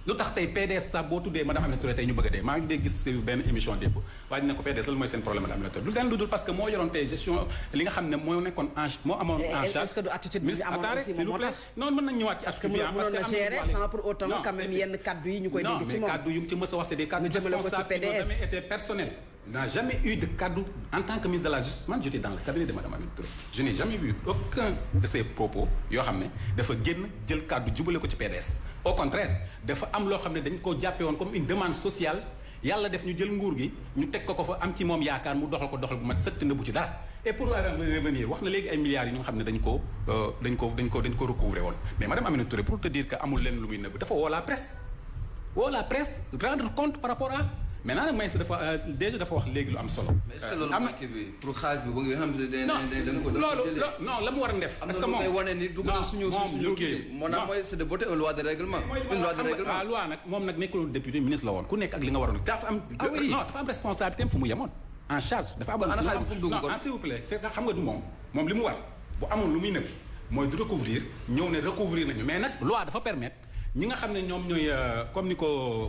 lu tax tey PDS sax boo tuddee madame Aminata Touré tey ñu bëgg a dee maa ngi dee gis si benn émission démb waaye ne ko PDS lan mooy seen problème madame Aminata Touré lu dul parce que moo yoroon tey gestion li nga xam ne moo nekkoon moo amoon en charge est-ce que du attitude bi amoon aussi moom moo tax non mën nañ ñëwaat ci attitude bi parce que mënoon na gérer sans pour autant quand même yenn kaddu yi ñu koy dégg ci moom non mais kaddu yu mu ci mës a wax c'est des kaddu responsables qui n'ont jamais été personnels n'a jamais eu de cadeau en tant que ministre de la justice man j'étais dans le cabinet de madame Aminata Touré je n'ai jamais vu aucun de ses propos yoo xam ne dafa génn jël cadeau jubale ko ci PDS au contraire dafa am loo xam ne dañ ko jàppe woon comme une demande sociale yàlla def ñu jël nguur gi ñu teg ko fa am ci moom yaakaar mu doxal bu mat sëkk nëbbu ci dara et pour revenir wax na léegi ay milliards yi ñu xam ne dañ ko recouvrer woon mais madame Aminata Touré pour te dire que amul leen lu muy nëbb dafa woo la presse rendre compte par rapport à maintenant nag Maïssa dafa déjà dafa wax léegi lu am solo. mais est-ce que loolu manqué bi pour xaalis bi ba nga xam ne non la mu war a def. parce que moom am na lu koy wane ni dugg na suñu kii moo naan mooy c'est de voter une loi de règlement. une loi de règlement loi nag moom nag nekkuloon député ministre la woon ku nekk ak li nga waroon dafa am. dafa am responsabilité fu mu yemoon en charge. dafa am ana xaalis fu mu dugg kon non s'il vous plaît c'est que xam nga du moom li mu war bu amoon lu muy nëb mooy du recouvrir ñëw ne recouvrir nañu mais nag loi dafa permettre ñi nga xam ne ñoom ñooy comme ni ko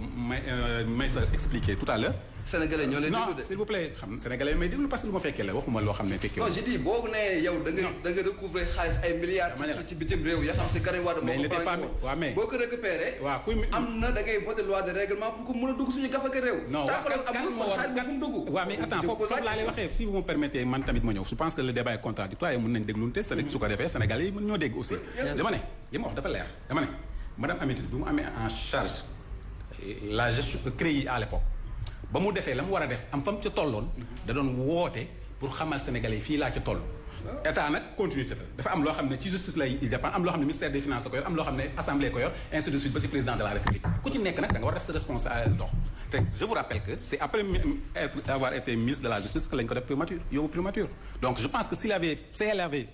may sa expliqué tout à l'heure sénégalais ñoo leen déglu de non s'il vous plaît xam sénégalais may déglu parce que lu ma fekkee la waxuma loo xam ne fekkee non je dis boo nee yow da nga recouvrer xaalis ay milliards ci bitim réew ya xam si Karim Wade moo ko waaw mais boo ko récupéré waaw kuy am na da ngay voter loi de règlement pour que mën a dugg suñu gafaka réew non kan moo war kan fu mu dugg waaw mais attends foofu laa lay waxee si vous me permettez man tamit ma ñëw je pense que le débat est contradictoire mën nañ déglunte su ko defee sénégalais yi mën ñoo dégg aussi dama ne li ma wax dafa leer dama ne madame Aminata bi mu amee en charge la gestion CREI à l'époque ba mu defee la mu war a def am fa mu ca tolloon da doon woote pour xamal sénégalais yi fii laa ca toll état nag continuité dafa am loo xam ne ci justice lay dépend am loo xam ne ministère des finances ko yor am loo xam ne assemblée ko yor ainsi de suite ba ci président de la république ku ci nekk nag da nga war a def sa responsable dox te je vous rappelle que c'est après avoir été ministre de la justice que lañ ko def primature donc je pense que s'il avait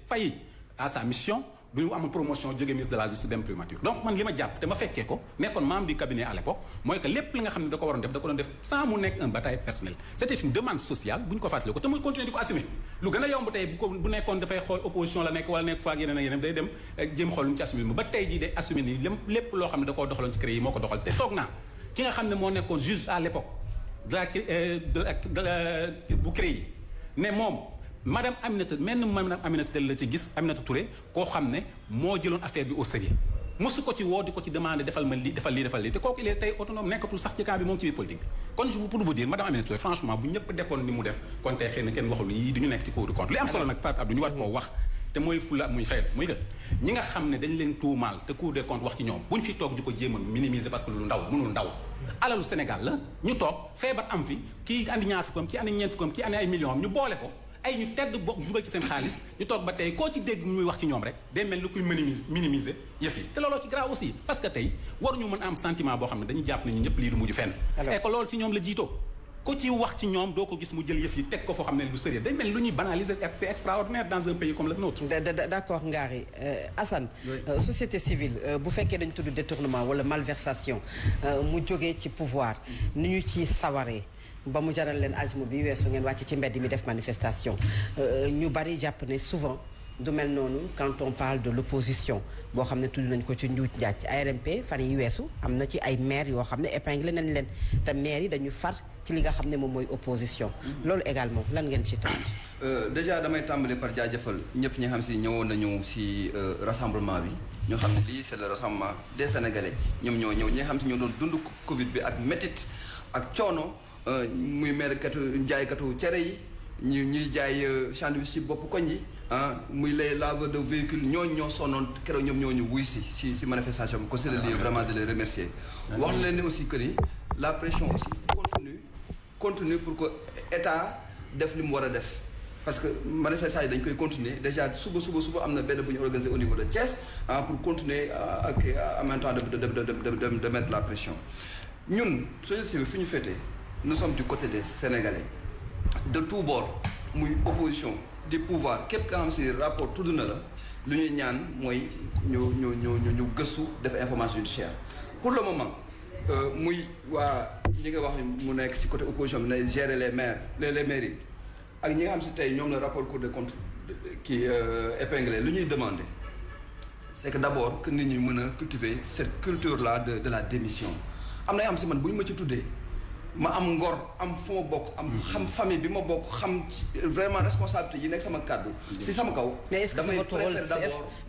failli à sa mission bu ñu amoon promotion jógee ministre de la justice dem primature donc man li ma jàpp te ma fekkee ko nekkoon membre du cabinet à l'époque mooy que lépp li nga xam ne da ko waroon def da ko doon def sans mu nekk un bataille personnel c'était une demande sociale bu ñu ko fàttalee ko te muy continuer di ko assumer lu gën a yomb tey bu nekkoon dafay xool opposition la nekk wala nekk fa ak yeneen day dem jéem xool lu mu ci assumer ba tey jii day assumer ni lépp loo xam ne da koo doxaloon ci CREI yi moo ko doxal te toog naa ki nga xam ne moo nekkoon juge à l'époque bu CREI ne moom madame Aminata la ci gis Aminata Touré koo xam ne moo jëloon affaire bi au sérieux mosu ko ci woo di ko ci demander defal ma lii defal lii te kooku il est tey autonome nekkatul sax ci camp bi moom ci biir politique bi kon pour vous dire madame Aminata Touré franchement bu ñëpp defoon ni mu def kon tey xëy na kenn waxul yii du ñu nekk ci Cour des comptes li am solo nag Pape Abdou ñu war koo wax te mooy fula muy fayda muy que ñi nga xam ne dañ leen tuumaal te Cour des comptes wax ci ñoom buñ fi toog di ko jéem a minimiser parce que lu ndaw mënul ndaw alalu Sénégal la ñu toog feebar am fi kii andi ñaar fukkam kii andi ñeent fukkam kii andi ay millions am ñu boole ko ay ñu tedd bokk dugal ci seen xaalis ñu toog ba tey koo ci dégg muy wax ci ñoom rek day mel lu kuy minimiser yëf yi te looloo ci grave aussi parce que tey waruñu mën am sentiment boo xam ne dañuy jàpp ne ñu ñëpp lii du mujj fenn et que loolu ci ñoom la jiitoo ko ci wax ci ñoom doo ko gis mu jël yëf yi teg ko foo xam ne lu sérieux day mel lu ñuy banaliser ak c'est extraordinaire dans un pays comme le nôtre d'accord Ngari Assane société civile bu fekkee dañu tudd détournement wala malversation mu jógee ci pouvoir ni ñu ci sawaree ba mu jaral leen ajuma bi weesu ngeen wàcc ci mbedd mi def manifestation ñu bari jàpp ne souvent du mel noonu quand on parle de l'opposition boo xam ne tudd nañ ko ci njuuj njaaj ARMP fan yi weesu am na ci ay maires yoo xam ne épinglé nañ leen te maires yi dañu far ci li nga xam ne moom mooy opposition loolu également lan ngeen ci tamit déjà damay tàmbali par jaajëfal ñëpp ñi xam si ñëwoon nañu si rassemblement bi ñoo xam ne lii c'est le rassemblement des Sénégalais ñoom ñoo ñëw ñi nga xam si ñoo doon dund Covid bi ak métit ak coono muy merekatu jaaykatu cere yi ñuy jaay sandwich ci bopp koñ yi muy les laveurs de véhicules ñoo sonnoon keroog ñoom ñoo ñu wuy si manifestation bi ko c'est le lieu vraiment de les remercier wax leen ni aussi que ni la pression aussi continue pour que état def li mu war a def parce que manifestation yi dañ koy continuer déjà suba am na benn bu ñu organisé au niveau de Thiès pour continuer ak en même temps de mettre la pression ñun société civile fi ñu féetee nous sommes du côté des Sénégalais de tous bords muy opposition di pouvoir képp ka xam si rapport tudd na la lu ñuy ñaan mooy ñu gëstu def information judiciaire pour le moment muy waa ñi nga wax mu nekk si côté opposition bi na gérer les maires les mairies ak ñi nga xam si tey ñoom la rapport Cour des comptes qui épinglé lu ñuy demander c'est que d'abord que nit ñi mën a cultiver cette culture là de la démission am na yoo xam si man bu ñu ma ci tuddee ma am ngor am fu ma bokk am xam famille bi ma bokk xam vraiment responsabilité yi nekk sama kàddu si sama kaw. mais est-ce que c'est votre rôle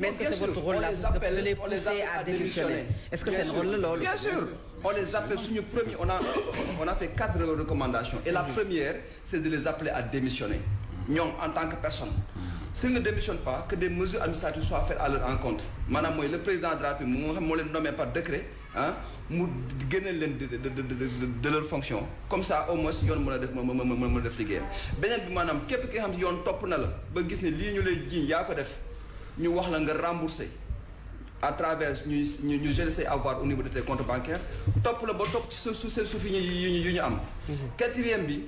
mais est-ce que c'est votre rôle là de les pousser à démissionner est-ce que c'est rôle la loolu. bien sûr on les appelle suñu premier on a fait 4 recommandations et la première c'est de les appeler à démissionner ñoom en tant que personne. s'ils ne démissionnent pas que des mesures administratives soient faites à leur encontre maanaam mooy le président de la République moo xam moo leen nommé par décret mu génneel leen de leur fonction comme ça au moins yoon mën a def liggéeyam beneen bi maanaam képp ki nga xam ne yoon topp na la ba gis ne lii ñu lay jiiñ yaa ko def ñu wax la nga rembourser à travers ñu gérer say avoir au niveau de tes comptes bancaires topp la ba topp ci seen suuf yu ñu am. quatrième bi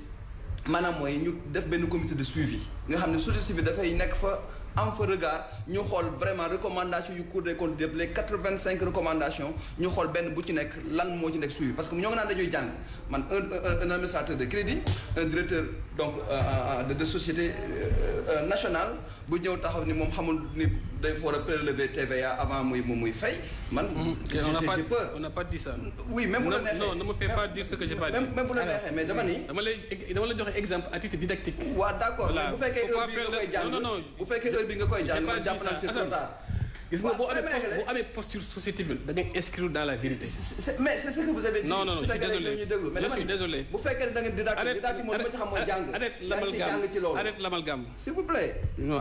maanaam mooy ñu def benn comité de suivi nga xam ne société civile dafay nekk fa am fa regard ñu xool vraiment recommandation yu Cour des comptes yëpp les 85 recommandations ñu xool benn bu ci nekk lan moo ci nekk suivi parce que ñoo ngi naan dañuy jàng man un administrateur de crédit un directeur donc de société nationale bu ñëw taxaw ni moom xamul ni day war a prélever TVA avant muy fay man. j'ai peur on n'a pas dit ça. oui même bu la neexee non ne me fais pas dire ce que j'ai pas dit. même bu la neexee mais dama ni. dama lay joxe exemple à titre didactique. waaw d'accord mais bu fekkee heure bi nga koy jàng bu fekkee heure bi nga koy jàng man jàpp naa c'est trop tard. gis nga boo amee posture société civile da ngay inscrire dans la vérité. mais c'est ce que vous avez dit. non je suis désolé bu fekkee ne da ngeen didactique moom li ma ci xam mooy jàng. arrête l'amalgame. s'il vous plaît. non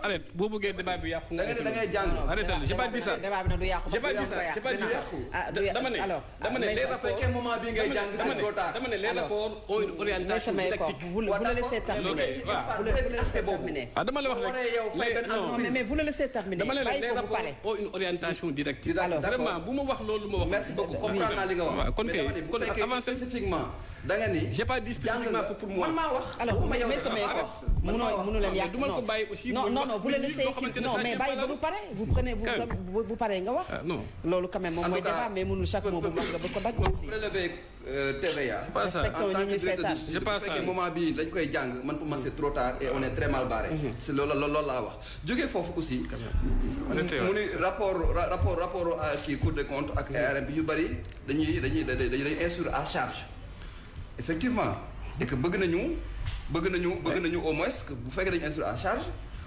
arrête boo bëggee débat bi yàqu. da ngay jàng. arrête j'ai pas dit ça. débat bi nag du yàqu. j'ai pas dit ça. dama ne les rapports. bu fekkee moment bi ngay jàng c'est trop tard. dama ne les rapports ont une orientation didactique. vous le laissez terminer. dama la wax rek. mais vous le laissez terminer. les rapports ont une orientation didactique. alors vraiment bu ma wax loolu ma wax. merci beaucoup comprendre naa li nga wax. kon kay kon avancé spécifiquement da nga ni. j'ai pas dit spécifiquement pour moi. man maa wax. alors mënu leen yàq du ma ko bàyyi aussi. non vous le laissez non mais bàyyi ba bu pare vous prenez bu paree nga wax. non loolu quand même moom mooy débat mais mënul chaque mot bu mag nga ba ko dagg aussi. prélever TVA. c'est pas ça en tant que directeur c'est pas ça. moment bii dañ koy jàng man pour man c'est trop tard et on est très mal barré. c'est loolu laa wax jógee foofu aussi. mu ni rapport kii Cour des comptes ak ARMP yu bëri dañuy instruire à charge effectivement et que bëgg nañu au moins que bu fekkee dañu instruire à charge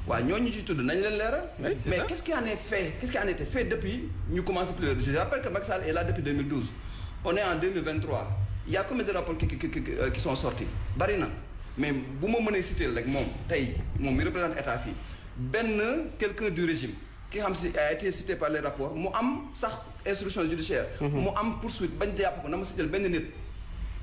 waaw ñooñu ci tudd nañ leen leeral. mais qu'est-ce qui en est fait qu'est-ce qui en était fait depuis ñu commencé plus je rappelle que Macky Sall est là depuis 2012 on est en 2023 il y a combien de rapports qui sont sortis bari na mais bu ma mënee citer rek moom tey moom mi représente état fii benn quelqu'un du régime ki xam si a été cité par les rapports mu am sax instruction judiciaire mu am poursuite bañ jàpp ko na ma citer benn nit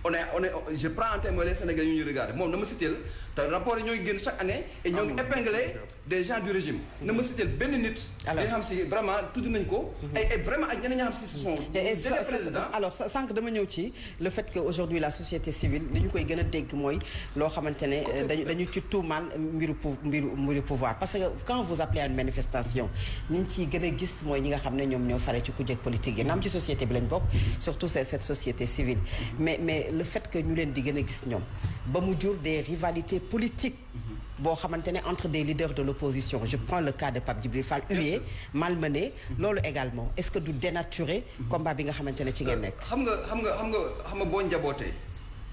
on est je prends en témoin les Sénégalais yu ñuy regarder moom na ma citer te rapport yi ñoo ngi génn chaque année et ñoo ngi épinglé des gens du régime na ma citer benn nit li nga xam si vraiment tudd nañ ko et vraiment ak ñeneen ñi nga xam si ce sont des présidents alors sànq dama ñëw ci le fait que aujourd'hui la société civile li ñu koy gën a dégg mooy loo xamante ne dañu ci tuumaal mbiru pouvoir parce que quand vous appelez à une manifestation ñi ciy gën a gis mooy ñi nga xam ne ñoom ñoo fare ci kujje politique yi naam ci société bi lañ bokk surtout cette société civile mais le fait que ñu leen di gën a gis ñoom ba mu jur des rivalités politiques boo xamante ne entre des leaders de l'opposition je prends le cas de Pape Djibril Fall hué malmené loolu également est-ce que du dénaturer combat bi nga xamante ne ci ngeen nekk. xam nga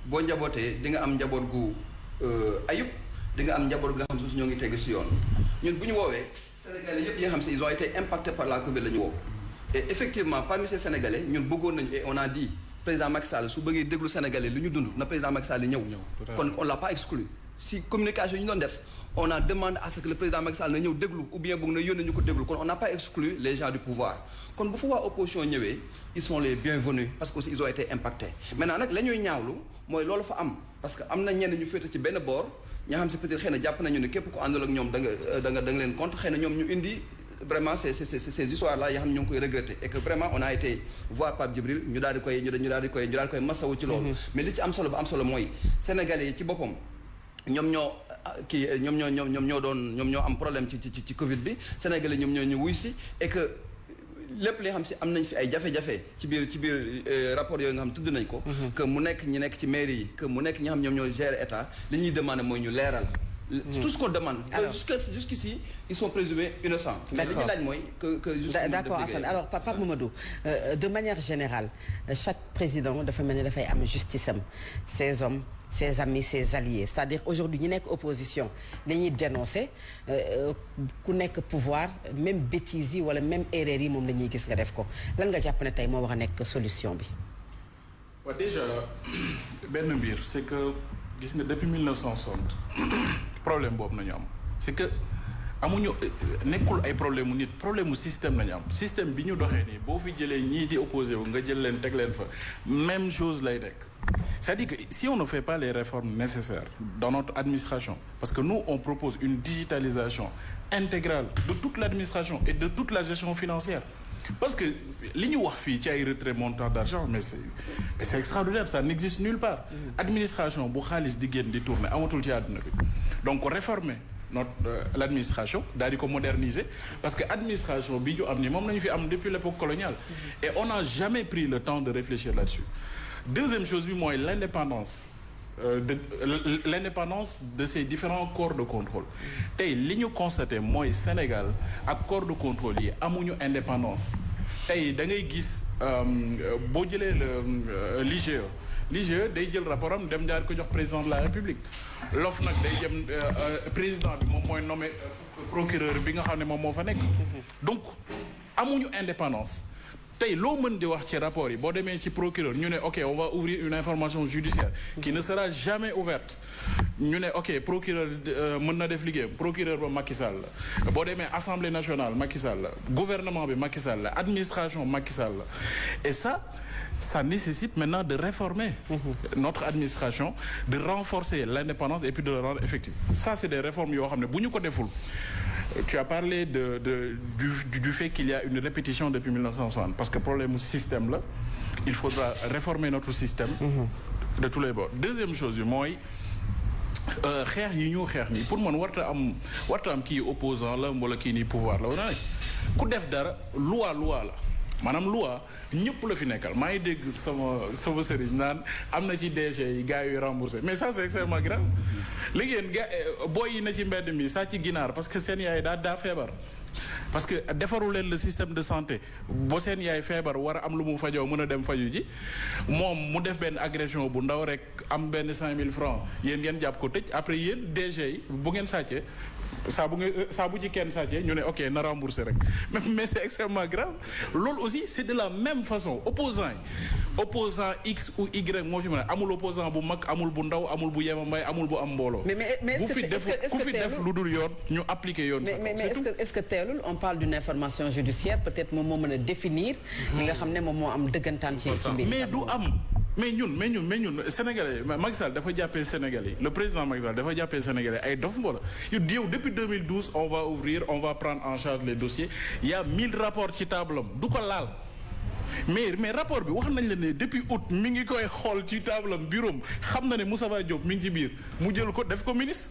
boo njabootee di nga am njaboot gu ayub di nga am njaboot nga xam si ñoo ngi tegu si yoon ñun bu ñu woowee Sénégalais yëpp yi nga xam si ils ont été impactés par la Covid la ñu woo et effectivement parmi ces Sénégalais ñun bëggoon nañu et on a dit président Macky Sall su bëggee déglu Sénégalais lu ñu dund na président Macky Sall ñëw kon on l'a pas exclu si communication yi ñu doon def on a demandé à ce que le président Macky Sall na ñëw déglu ou bien boog na yónnee ñu ko déglu kon on n'a pas exclu les gens du pouvoir kon bu fa waa opposition ñëwee ils sont les bienvenus parce que aussi ils ont été impactés maintenant nag la ñuy ñaawlu mooy loolu fa am parce que am na ñenn ñu féete ci benn boor ñaa xam si peut-être xëy na jàpp nañu ne képp ku àndal ak ñoom da nga leen contre xëy na ñoom ñu indi vraiment ces histoires là yoo xam ne ñoo ngi koy regretter et que vraiment on a été voir Pape Djibril ñu daal di koy masawu ci loolu mais li ci am solo ba am solo mooy sénégalais yi ci boppam ñoom ñoo kii ñoom ñoo am problème ci Covid bi Sénégalais ñoom ñoo ñu wuy si et que lépp li nga xam si am nañ fi ay jafe-jafe ci biir rapport yooyu nga xam tudd nañ ko. que mu nekk ñi nekk ci mairie yi que mu nekk ñi nga xam ñoom ñoo gérer état li ñuy demander mooy ñu leeral. tout ce qu'on demande. Jusqu'ici ils sont présumés innocents. mais li ñu laaj mooy que d'accord Assane alors Pape Mamadou de manière générale chaque président dafa mel ni dafay am justice am ses hommes ses amis ses alliés c'est-à-dire aujourd'hui ñi nekk opposition dañuy dénoncer ku nekk pouvoir même bêtises yi wala même erreurs yi moom la ñuy gis nga def ko lan nga jàpp ne tey moo war a nekk solution bi. waaw déjà benn mbir c'est que gis nga depuis 1960 problème boobu nañu am c'est que amuñu nekkul ay problème mu nit problème mu système nañu am système bi ñu doxee nii boo fi jëlee ñii di opposé wu nga jël leen teg leen fa même chose lay nekk. C'est-à-dire que si on ne fait pas les réformes nécessaires dans notre administration parce que nous on propose une digitalisation intégrale de toute l'administration et de toute la gestion financière parce que li ñu wax fii ci ay retrait montant d'argent mais c'est extraordinaire ça n'existe nulle part administration bu xaalis di génn di tourner amatul ci àdduna bi donc réformer l'administration daal di ko moderniser parce que administration bi ñu am ni moom nañu fi am depuis l'époque coloniale et on n'a jamais pris le temps de réfléchir là-dessus. Deuxième chose bi mooy l'indépendance de ces différents corps de contrôle tey li ñu constaté mooy Sénégal ak corps de contrôle yi amuñu indépendance tey da ngay gis boo jëlee l'IGE day jël rapport am dem jaar ko jox président de la République l'OFNAC day jëm président bi moom mooy nommé procureur bi nga xam ne moom moo fa nekk donc amuñu indépendance. tey loo mën di wax ci rapport yi boo demee ci procureur ñu ne ok on va ouvrir une information judiciaire qui ne sera jamais ouverte ñu ne ok procureur mën na def liggéeyam procureur ba Macky Sall la boo demee assemblée nationale Macky Sall la gouvernement bi Macky Sall la administration Macky Sall la et ça nécessite maintenant de réformer notre administration de renforcer l'indépendance et puis de le rendre effectif ça c'est des réformes yoo xam ne bu ñu ko deful. Tu as parlé du fait qu'il y a une répétition depuis 1960 parce que problème mu système la il faudra réformer notre système de tous les bords. Deuxième chose bi mooy xeex yi ñu xeex nii pour man warta am kii opposant la wala kii nii pouvoir la wala ku def dara loi la maanaam loi ñëpp la fi nekkal maa ngi dégg sama sëriñ naan am na ci DG yi gars yu remboursé mais ça c'est extrêmement grave léegi yéen booy yi na ci mbedd mi saa ci ginaar parce que seen yaay daa feebar parce que defaru leen le système de santé boo seen yaay feebar war a am lu mu fajoo mën a dem faju ji moom mu def benn agression bu ndaw rek am benn 5000 francs yéen ngeen jàpp ko tëj après yéen DG yi bu ngeen sàccee saa bu ci kenn sàccee ñu ne ok na rembourser rek mais c'est extrêmement grave loolu aussi c'est de la même façon opposant X ou Y moo fi mën a amul opposant bu mag amul bu ndaw amul bu yema mbay amul bu am mbooloo bu fi def lu dul yoon ñu appliquer yoon mais est-ce que teelul on parle d'une information judiciaire peut-être moom moo mën a définir li nga xam ne moom moo am dëggantaan ci mbir mais du am mais ñun Sénégalais Macky Sall dafa jàppee Sénégalais le président Macky Sall dafa jàppee Sénégalais ay dof mboola yow depuis 2012 on va prendre en charge les dossiers il y a 1000 rapports ci table am du ko laal mais rapport bi wax nañ la ne depuis août mi ngi koy xool ci table am bureau xam na ne Moustapha Diop mi ngi ci biir mu jël ko def ko ministre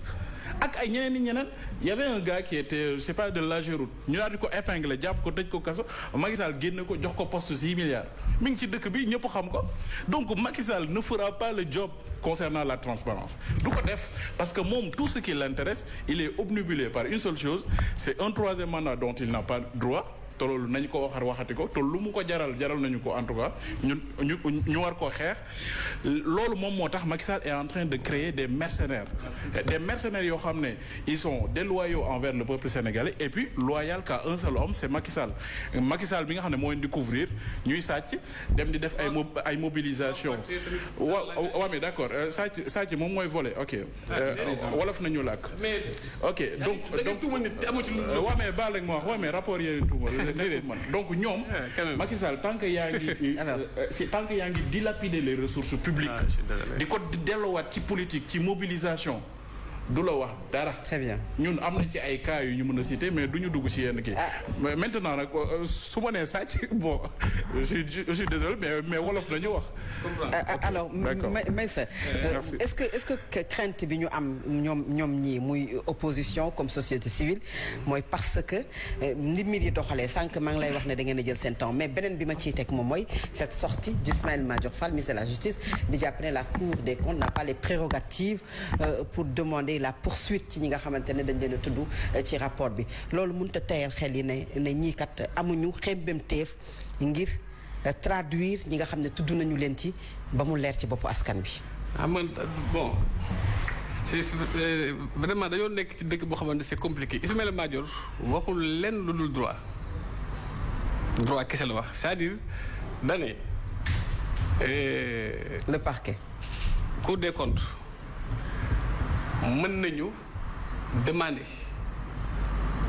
ak ay ñeneen y avait un gars qui était c'est pas de l'Ageroute ñu daal di ko épinglé jàpp ko tëj ko kaso Macky Sall génne ko jox ko poste 6 milliards mi ngi ci dëkk bi ñëpp xam ko donc Macky Sall ne fera pas le job concernant la transparence du ko def parce que moom tout ce qui l'intéresse il est obnubilé par une seule chose c'est un troisième mandat dont il n'a pas droit te loolu nañ ko waxati ko te lu mu ko jaral nañu ko en tout cas ñu war koo xeex loolu moom moo tax Macky Sall est en train de créer des mercenaires yoo xam ne ils sont déloyaux envers le peuple sénégalais et puis loyal qu'à un seul homme c'est Macky Sall bi nga xam ne moo leen di couvrir ñuy sàcc dem di def ay mobilisation waaw mais d'accord sàcc moom mooy voler ok wolof nañu làkk ok donc waaw mais baal ak ma wax waaw mais rapport yooyu tuumal donc ñoom Macky Sall tant que yaa ngi dilapider les ressources publiques di ko delloowaat ci politique ci mobilisation du la wax dara. très bien ñun am na ci ay cas yu ñu mën a citer mais du ñu dugg ci yenn kii. mais maintenant nag su ma nee sàcc bon je suis désolé mais wolof la ñu wax. alors Meissa est-ce que crainte bi ñu am ñoom ñii muy opposition comme société civile mooy parce que nit mi di doxalee sànq maa ngi lay wax ne da ngeen a jël seen temps mais beneen bi ma ciy teg moom mooy cette sortie d'Ismaïla Madior Fall ministre de la justice bi jàpp ne la Cour des comptes n'a pas les prérogatives pour demander la poursuite ci ñi nga xamante ne dañ leen a tudd ci rapport bi loolu mënut a teyal xel yi ne ñii kat amuñu xemmemteef ngir traduire ñi nga xam ne tudd nañu leen ci ba mu leer ci boppu askan bi. Bon c'est vraiment dañoo nekk ci dëkk boo xamante c'est compliqué Ismaïla Madior waxul lenn lu dul droit kese la wax c'est-à-dire dane le parquet. Cour des comptes mën nañu demander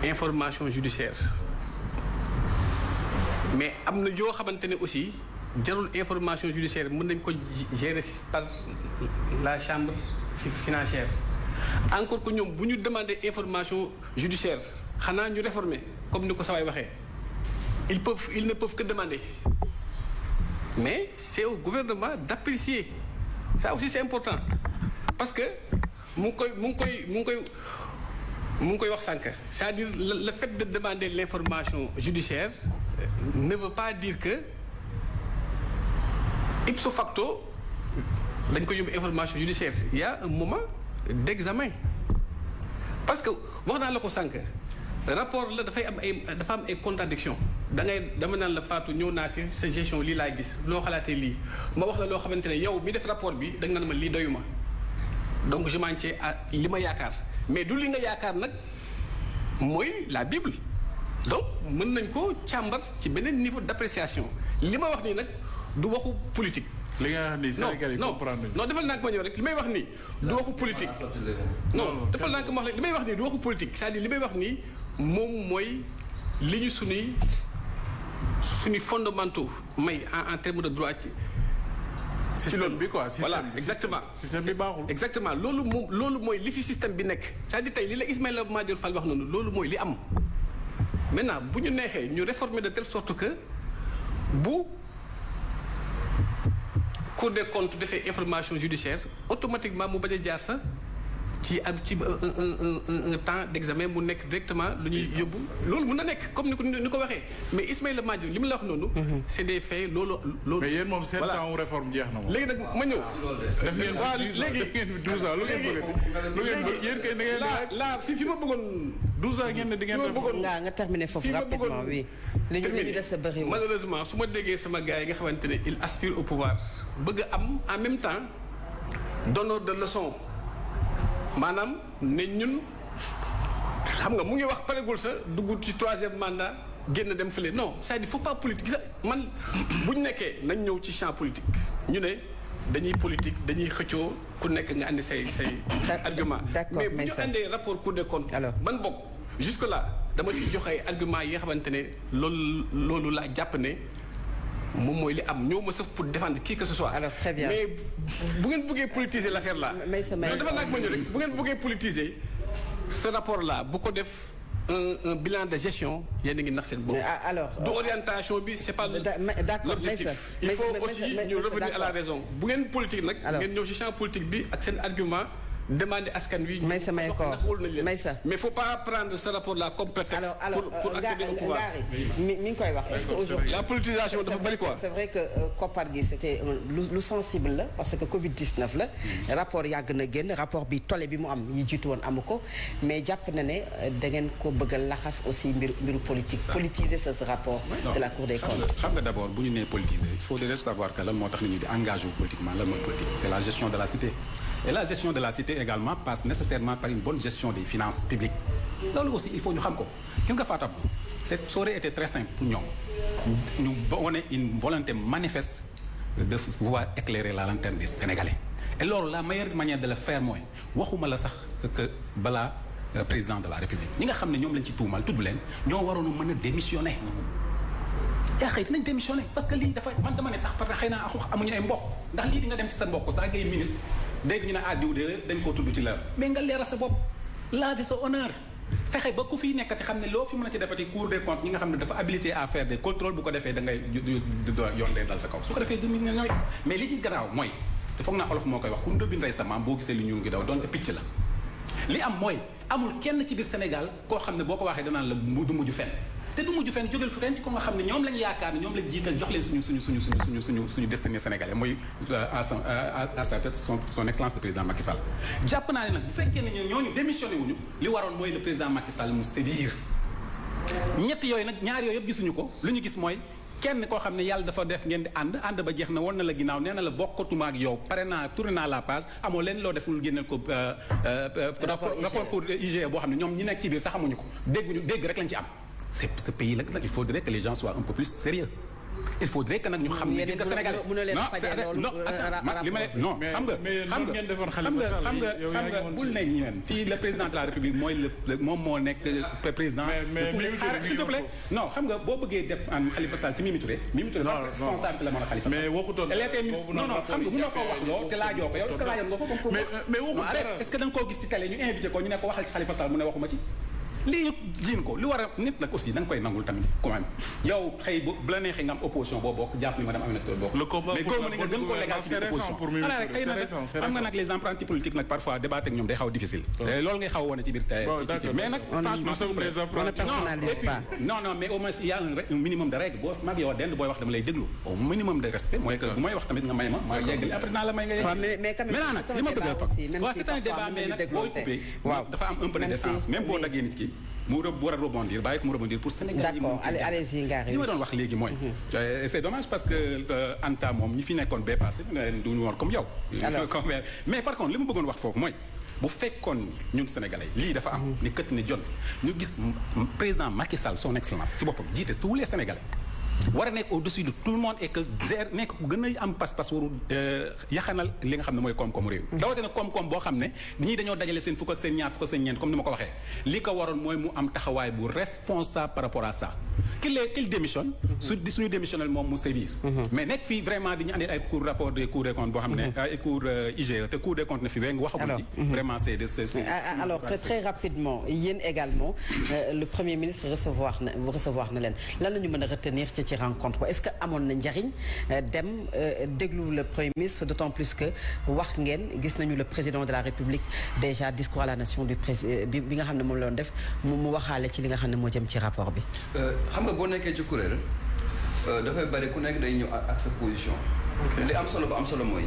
information judiciaire mais am na yoo xamante ne aussi jarul information judiciaire mën nañ ko gérer par la chambre financière encore que ñoom bu ñu demander information judiciaire xanaa ñu réformer comme ni ko sawaay waxee ils ne peuvent que demander mais c'est au gouvernement d'apprécier ça aussi c'est important parce que mu ngi koy wax sànq c'est-à-dire le fait de demander l'information judiciaire ne veut pas dire que ipso facto dañ ko yóbbu information judiciaire il y a un moment d'examen parce que wax naa la ko sànq rapport la dafa am ay contradiction dama naan la Fatou ñëw naa fi sa gestion lii laa gis loo xalaatee lii ma wax la loo xamante ne yow mi def rapport bi da nga naan ma lii doyuma donc je m'en tiens à li ma yaakaar mais du li nga yaakaar nag mooy la Bible donc mën nañ ko càmbar ci beneen niveau d'appréciation li ma wax nii nag du waxu politique. li nga wax nii Sénégal yi comprendre non defal naa ko ma ñëw rek li may wax nii du waxu politique. non defal naa ko ma wax rek li may wax nii du waxu politique c'est-à-dire li may wax nii moom mooy li ñu suñuy fondamentaux may en termes de droit ci système bi quoi voilà exactement système bi baaxul. exactement loolu mooy li fi système bi nekk c'est-à-dire tey li la Ismaïla Madior Fall wax noonu loolu mooy li am maintenant bu ñu neexee ñu réformer de telle sorte que bu Cour des comptes defee information judiciaire automatiquement mu bañ a jaar sax ci un temps d'examen mu nekk directement lu ñuy yóbbu loolu mun na nekk comme ni ko waxee mais Ismaïla Madior li mu la wax noonu. c'est des faits loolu. mais yéen moom seen temps réforme jeex na moom. léegi nag ma ñëw. def ngeen waaw léegi def ngeen 12 ans lu ngeen bëgg yéen kay da ngeen la fi ma bëggoon. 12 ans ngeen ne di ngeen bëggoon nga terminer foofu rapidement oui. li ñu des sa bëri malheureusement su ma déggee sama gars yi nga xamante ne il aspire au pouvoir bëgg am en même temps donneur de leçon. maanaam ne ñun xam nga mu ngi wax paregul sa dugg ci 3e mandat génn dem fële non c'est-à-dire faut pas politique gis man bu ñu nekkee nañ ñëw ci champ politique ñu ne dañuy politique dañuy xëccoo ku nekk nga andi say argument mais bu ñu andee rapport Cour des comptes man bokk jusque là dama ci joxe ay argument yi nga xamante ne loolu laa jàpp ne moom mooy li am ñëw ma sax pour défendre qui que ce soit. alors très bien mais bu ngeen bëggee politiser l'affaire là. mais dafa laaj ma ñu rek bu ngeen bëggee politiser ce rapport là bu ko def un bilan de gestion yéen a ngi nax seen bopp. alors du orientation bi c'est pas l'objectif. il faut aussi ñu revenir à la raison bu ngeen politique nag. ngeen ñëw ci champ politique bi ak seen argument. demander askan wi. Meissa Mayakor Meissa mais faut pas prendre ce rapport là comme prétexte pour accéder au pouvoir. mi ngi koy wax est-ce que aujourd'hui la politisation dafa bari quoi. c'est vrai que koppar gi c'était lu sensible la parce que Covid-19 la. rapport yàgg na génn rapport bi tolle bi mu am yi jiitu woon amu ko mais jàpp na ne da ngeen ko bëgg a laxas aussi mbiru politique. politiser ce rapport de la Cour des comptes. xam nga d'abord bu ñu nee politiser il faut déjà savoir que lan moo tax nit ñi di engagé politiquement lan mooy politique c'est la gestion de la cité. Et la gestion de la cité également passe nécessairement par une bonne gestion des finances publiques. loolu aussi il faut ñu xam ko gis nga Fatou Abdou ça aurait été très simple pour ñoom ñu wane une volonté manifeste de pouvoir éclairer la lanterne des Sénégalais. et loolu la meilleure manière de le faire mooy waxuma la sax que balaa président de la République ñi nga xam ne ñoom lañ ci tuumal tudd leen ñoo waroon a mën a démissionner. yaa xëy nañ démissionner parce que lii dafa man dama ne sax parce que xëy na amuñu ay mbokk ndax lii di nga dem ci sa mbokk saa ngay ministre dégg ñu ne diw de dañ koo tudd ci la mais nga leeral sa bopp laver sa honneur fexe ba ku fiy nekkati xam ne loo fi mën a ci defati Cour des comptes ñi nga xam ne dafa habilité à faire des contrôles bu ko defee da ngay yoon day dal sa kaw su ko defee du ñooy mais li ci garaaw mooy te foog naa olof moo koy wax ku ndóbbi ndey sa maam boo gisee li ñuul ngi daw donte picc la li am mooy amul kenn ci biir Sénégal koo xam ne boo ko waxee danaan la du mujj fenn te du mujj fenn jógal fenn ci ko nga xam ne ñoom lañ yaakaar ne ñoom lañ jiital jox leen suñu destinée sénégalais mooy à sa tête son excellence le président Macky Sall jàpp naa ne nag bu fekkee ne ñooñu démissionné wuñu li waroon mooy le président Macky Sall mu sévir ñett yooyu nag ñaar yooyu yëpp gisuñu ko lu ñu gis mooy kenn koo xam ne yàlla dafa def ngeen di ànd ba jeex na woon na la ginnaaw nee na la bokkatuma ak yow pare naa tourné naa la page amoo leen loo def lu génneel ko rapport pour IGE boo xam ne ñoom ñi nekk ci biir sax xamuñu ko dégg rek lañ ci am ce pays là il faudrait que les gens soient un peu plus sérieux il faudrait que nag ñu xam ne que Sénégal non xam nga bul ne ñeen fii le président de la République mooy moom moo nekk président s'il te plaît non xam nga boo bëggee def am Khalifa Sall ci Mimi Touré responsable la mën a Khalifa Sall mais waxutoon non xam nga mënoo koo wax loo te laajoo ko yow est-ce que laajoon nga ko mais waxu est-ce que da nga koo gis ci télé ñu invité ko ñu ne ko waxal ci Khalifa Sall mu ne waxuma ci lii ñu jiin ko li war a nit nag aussi da nga koy nangul tamit quand même yow xëy bu la neexee nga am opposition boo bokk jàpp ni madame Aminata Touré bokk le combat mais comme ni nga gën ko légal ci opposition xëy na xam nga nag les apprentis politiques nag parfois débattre ak ñoom day xaw difficile loolu ngay xaw a wane ci biir tey mais nag non mais au moins il y a un minimum de règle boo mag yow dend booy wax dama lay déglu au minimum de respect mooy que bu may wax tamit nga may ma yeggali après naa la may nga yeggali maintenant nag li ma bëgg a fa waaw c'est un débat mais nag booy coupé dafa am un peu de décence même boo daggee nit ki mu war a rebondir bàyyi ko mu rebondir pour Sénégal yi d'accord allez-y nga li ma doon wax léegi mooy c'est dommage parce que Anta moom ñi fi nekkoon bee passé duñu woon comme yow mais par contre li ma bëggoon wax foofu mooy bu fekkoon ñun Sénégalais lii dafa am ni kët ni jon ñu gis président Macky Sall son excellence ci boppam jiite tous les Sénégalais war a nekk au-dessus de tout le monde et que nekk gën a am pas-pas waru yaxanal li nga xam ne mooy koom-koomu réew rawatina koom-koom boo xam ne ñii dañoo dajale seen fukk ak seen ñaar fukk ak seen ñeent comme ni ma ko waxee li ko waroon mooy mu am taxawaay bu responsable par rapport à ça qu'il démissionne suñu démissionnel moom mu sévir mais nekk fii vraiment di ñu andi ay cours rapport des cours des comptes boo xam ne ay cours IGE te cours des comptes ne fi wee nga waxagul ci vraiment c'est alors très rapidement yéen également le premier ministre recevoir na leen lan la ñu mën a retenir ci rencontre est-ce que amoon na njariñ dem déglu le premier ministre d'autant plus que wax ngeen gis nañu le président de la République déjà discours à la nation du président bi nga xam ne moom la doon def mu waxaale ci li nga xam ne moo jëm ci rapport bi xam nga boo nekkee ci kuréel dafay bari ku nekk day ñëw ak sa position li am solo ba am solo mooy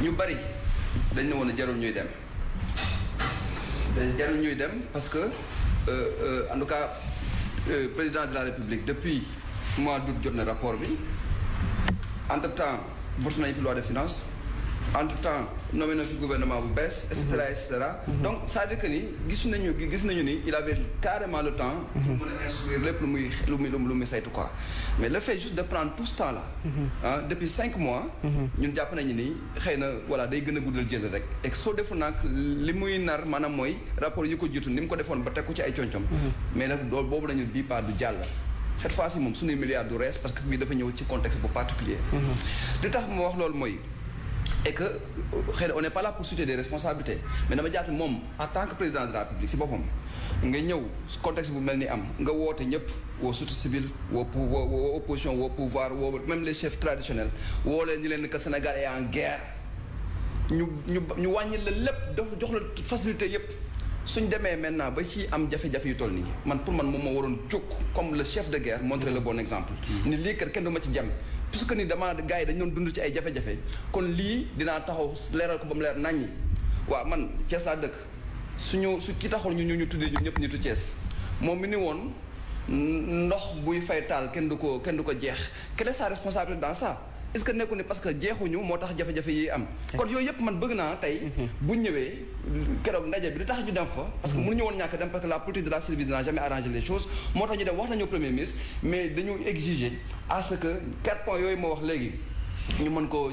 ñu bari dañ ne woon a jarul ñuy dem parce que en tout cas président de la République depuis mois d'août jot na rapport bi entre-temps voté nañu fi loi de finances entre-temps nommé na fi gouvernement bu bees et cetera donc c'est-à-dire que ni gis nañu ni il avait carrément le temps pour mën a instruire lépp lu muy saytu quoi mais le fait juste de prendre tout ce temps là depuis 5 mois ñun jàpp nañu ni xëy na voilà day gën a guddal jël rek et soo defu nag li muy nar maanaam mooy rapport yi ko jiitu ni mu ko defoon ba teg ko ci ay concom mais nag loolu boobu nañu bii pas du jàll cette fois-ci moom suñuy milliards du reste parce que bii dafa ñëw ci contexte bu particulier li tax ma wax loolu mooy et que xëy na on n'est pas là pour citer des responsabilités mais dama jàpp moom en tant que président de la République si boppam nga ñëw contexte bu mel ni am nga woote ñëpp woo société civile woo opposition woo pouvoir woo même les chefs traditionnels woo leen ñi leen que Sénégal est en guerre ñu wàññi la lépp jox la facilité yëpp suñ demee maintenant ba ci am jafe-jafe yu toll nii man pour man moom moo waroon jóg comme le chef de guerre montrer le bon exemple ni lii kat kenn du ma ci jàmm puisque ni dama gars yi dañu doon dund ci ay jafe-jafe kon lii dinaa taxaw leeral ko ba mu leer naññi waaw man Thiès laa dëkk su ki taxul ñu tuddee ñu ñëpp nitu Thiès moom mi ni woon ndox buy fay taal kenn du ko jeex quelle est sa responsabilité dans ça est-ce que nekku ne parce que jeexuñu moo tax jafe-jafe yi am kon yooyu yëpp man bëgg naa tey bu ñëwee keroog ndaje bi li tax ñu dem fa parce que mënuñu woon ñàkk dem parce que la politique de la Sylvie n'a jamais arrangé les choses moo tax ñu dem wax nañu premier ministre mais dañu exiger à ce que 4 points yooyu ma wax léegi ñu mën ko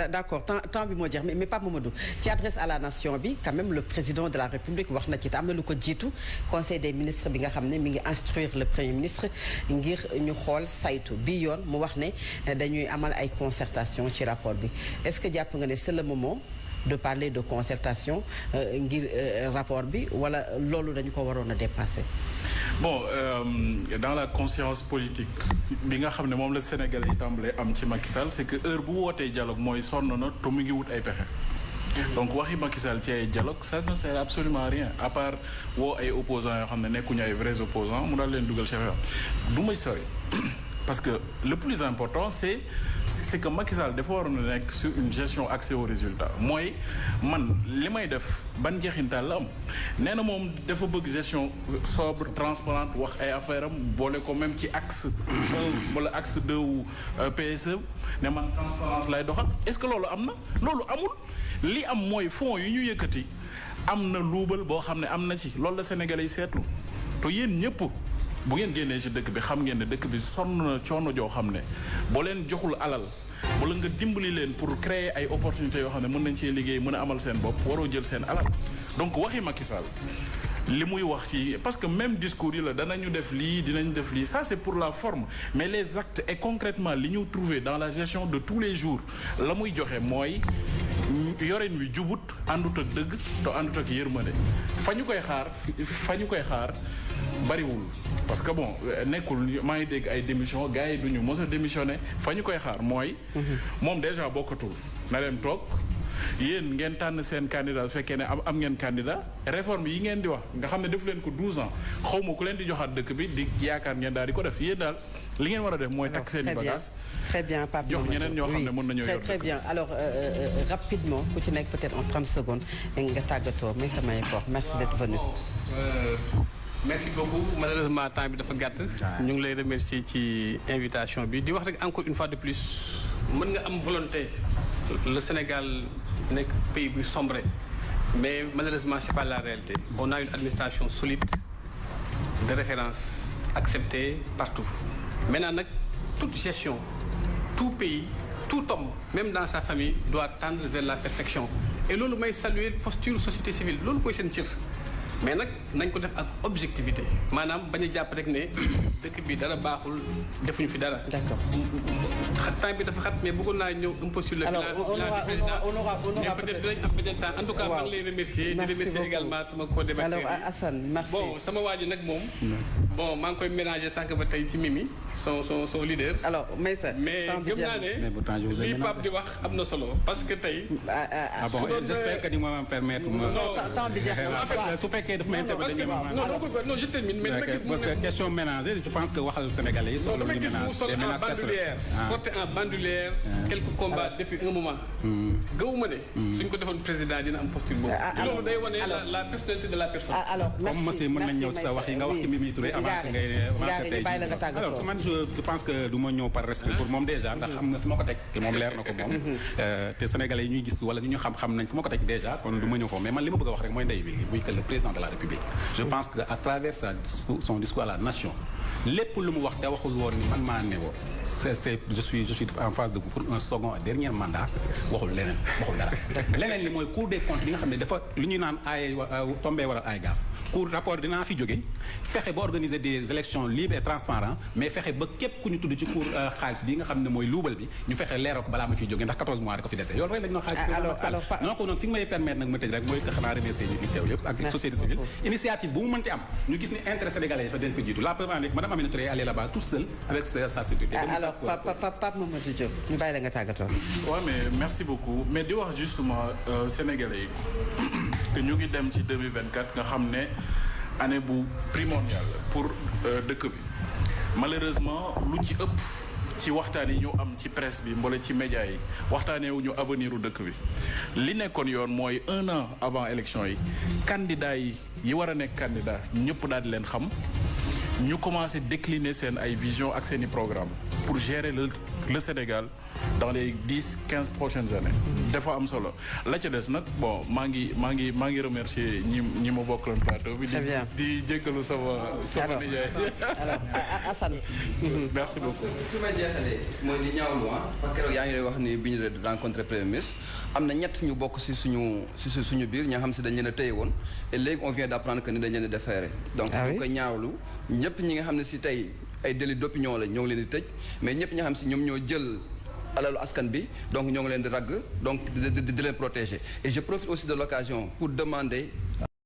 d'accord temps bi moo jeex mais Pape Mamadou ci adresse à la nation bi quand même le président de la République wax na ci te am na lu ko jiitu conseil des ministres bi nga xam ne mi ngi instruire le premier ministre ngir ñu xool saytu bi yoon mu wax ne dañuy amal ay concertation ci rapport bi est-ce que jàpp nga ne c'est le moment de parler de concertation ngir rapport bi wala loolu dañu ko waroon a dépasser. Bon dans la conscience politique bi nga xam ne moom la Sénégal yi tàmbalee am ci Macky Sall c'est que heure bu wootee dialogue mooy sonn na te mu ngi wut ay pexe. donc waxi Macky Sall ci ay dialogue ça ne sert absolument rien à part woo ay opposants yoo xam ne nekkuñu ay vrais opposants mu daal leen dugal chef du may sori parce que le plus important c'est que Macky Sall dafa waroon a nekk sur une gestion axée aux résultats mooy man li may def ban njeexintal la am nee na moom dafa bëgg gestion sobre transparente wax ay affaire am boole ko même ci axe 1 wala axe 2 wu PSE ne man transparence lay doxal est-ce que loolu am na loolu amul li am mooy fonds yu ñu yëkkati am na luubal boo xam ne am na ci loolu la Sénégalais yi seetlu te yéen ñëpp bu ngeen génnee ci dëkk bi xam ngeen ne dëkk bi sonn na coono joo xam ne boo leen joxul alal wala nga dimbali leen pour créer ay opportunités yoo xam ne mën nañ cee liggéey mën a amal seen bopp waroo jël seen alal donc waxi Macky Sall li muy wax ci parce que même discours yi la danañu def lii dinañ def lii ça c'est pour la forme mais les actes et concrètement li ñu trouvé dans la gestion de tous les jours la muy joxe mooy yorin wi jubut àndut ak dëgg te àndut ak yërmande fa ñu koy xaar bariwul parce que bon nekkul maa ngi dégg ay démission gars yi duñu mos a démissionné fa ñu koy xaar mooy moom déjà bokkatul na leen toog yéen ngeen tànn seen candidat fekkee ne am ngeen candidat réforme yi ngeen di wax nga xam ne def leen ko 12 ans xaw ma ku leen di joxaat dëkk bi di yaakaar ngeen daal di ko def yéen daal li ngeen war a def mooy takk seen i bagages très bien Pape jox ñeneen ñoo xam ne mën nañoo yor très bien alors rapidement ku ci nekk peut-être en 30 secondes nga tàggatoo mais samay ko merci d'être venu. Merci beaucoup malheureusement temps bi dafa gàtt. ñu ngi lay remercier ci invitation bi di wax rek encore une fois de plus mën nga am volonté le Sénégal nekk pays bu sombre mais malheureusement c'est pas la réalité. On a une administration solide de référence acceptée partout. Maintenant nag toute gestion tout pays tout homme même dans sa famille doit tendre vers la perfection et loolu may saluer posture société civile loolu koy seen cër. mais nag nañ ko def ak objectivité maanaam bañ a jàpp rek ne dëkk bi dara baaxul defuñu fi dara. d'accord temps bi dafa xat mais bëggoon naa ñëw un peu sur le bilan du président mais peut-être dinañ am beneen temps en tout cas maa ngi lay remercier di remercier également sama co-débatteur alors Assane merci bon sama waa ji nag moom bon maa ngi koy mélanger sànq ba tey ci Mimi son leader. alors mais gëm naa ne lii Pape di wax am na solo parce que tey. ah bon j'espère que ni ma permettre. temps bi jeex su fekkee daf may interpellé non je termine mais dama gis mu question ménagée je pense que waxal sénégalais yi soxla ñu ménage porté en bandoulière quelques combats depuis un moment gëwuma ne suñ ko defoon président dina am posture boobu loolu day wane la personnalité de la personne alors comme monsieur mën nañ ñëw ci sa wax yi nga wax ci Mimi Touré avant que ngay alors man je pense que du ma ñëw par respect pour moom déjà ndax xam nga fi ma ko teg te moom leer na ko moom te sénégalais yi ñuy gis wala ñu xam nañ fi ma ko teg déjà kon du ma ñëw foofu mais man li ma bëgg a wax rek mooy ndey bi muy que le président de la République je pense que à travers son discours à la nation lépp lu mu wax te waxul woon ni man maa ne woo je suis en phase de pour un second dernier mandat waxul leneen waxul dara leneen li mooy Cour des comptes bi nga xam ne dafa lu ñuy naan ay tombé waral ay gaaf cour rapport dinaa fi jóge fexe ba organiser des élections libres et transparentes mais fexe ba képp ku ñu tudd ci cour xaalis bi nga xam ne mooy luubal bi ñu fexe leeral ko balaa ma fiy jóge ndax 14 mois rek ko fi dese yow rek lañ noo xaalis non ko noonu fi nga may permettre nag ma tëj rek mooy que xanaa remercier ñi fi teew yëpp ak société civile initiative bu mu mënti am ñu gis ni intérêt sénégalais yi fa den fa jiitu la preuve en est que madame Aminata Touré allée là-bas toute seule avec sa sécurité alors Pape Mamadou Diop ñu bàyyi la nga tàggatoo waaw mais merci beaucoup mais di wax justement sénégalais yi que ñu ngi dem ci 2024 nga xam ne année bu primordiale pour dëkk bi malheureusement lu ci ëpp ci waxtaan yi ñu am ci presse bi mbole ci média yi waxtaanee wu ñu avenir u dëkk bi li nekkoon yoon mooy 1 an avant élection yi candidat yi war a nekk candidat ñëpp daal di leen xam ñu commencé décliner seen ay vision ak seen i programme pour gérer le Sénégal dans les 10-15 prochaines années. dafa am solo la ca des nag bon maa ngi remercier ñi ma bokkaloon plateau bi. di jéggalu sama nijaay. alors Assane. merci beaucoup. fi may jeexalee mooy di ñaawlu parce que keroog yaa ngi lay wax ni bi ñu rencontré premier ministre am na ñett ñu bokk si suñu biir ñaa xam si dañ leen a téye woon et léegi on vient d'apprendre que ni dañ leen a déféré. donc ñu koy ñaawlu ñëpp ñi nga xam ne si tey ay délit d'opinion la ñoo ngi leen di tëj mais ñëpp ñi nga xam si ñoom ñoo jël alalu askan bi donc ñoo ngi leen di ragg donc di leen protéger et je profite aussi de l'occasion pour demander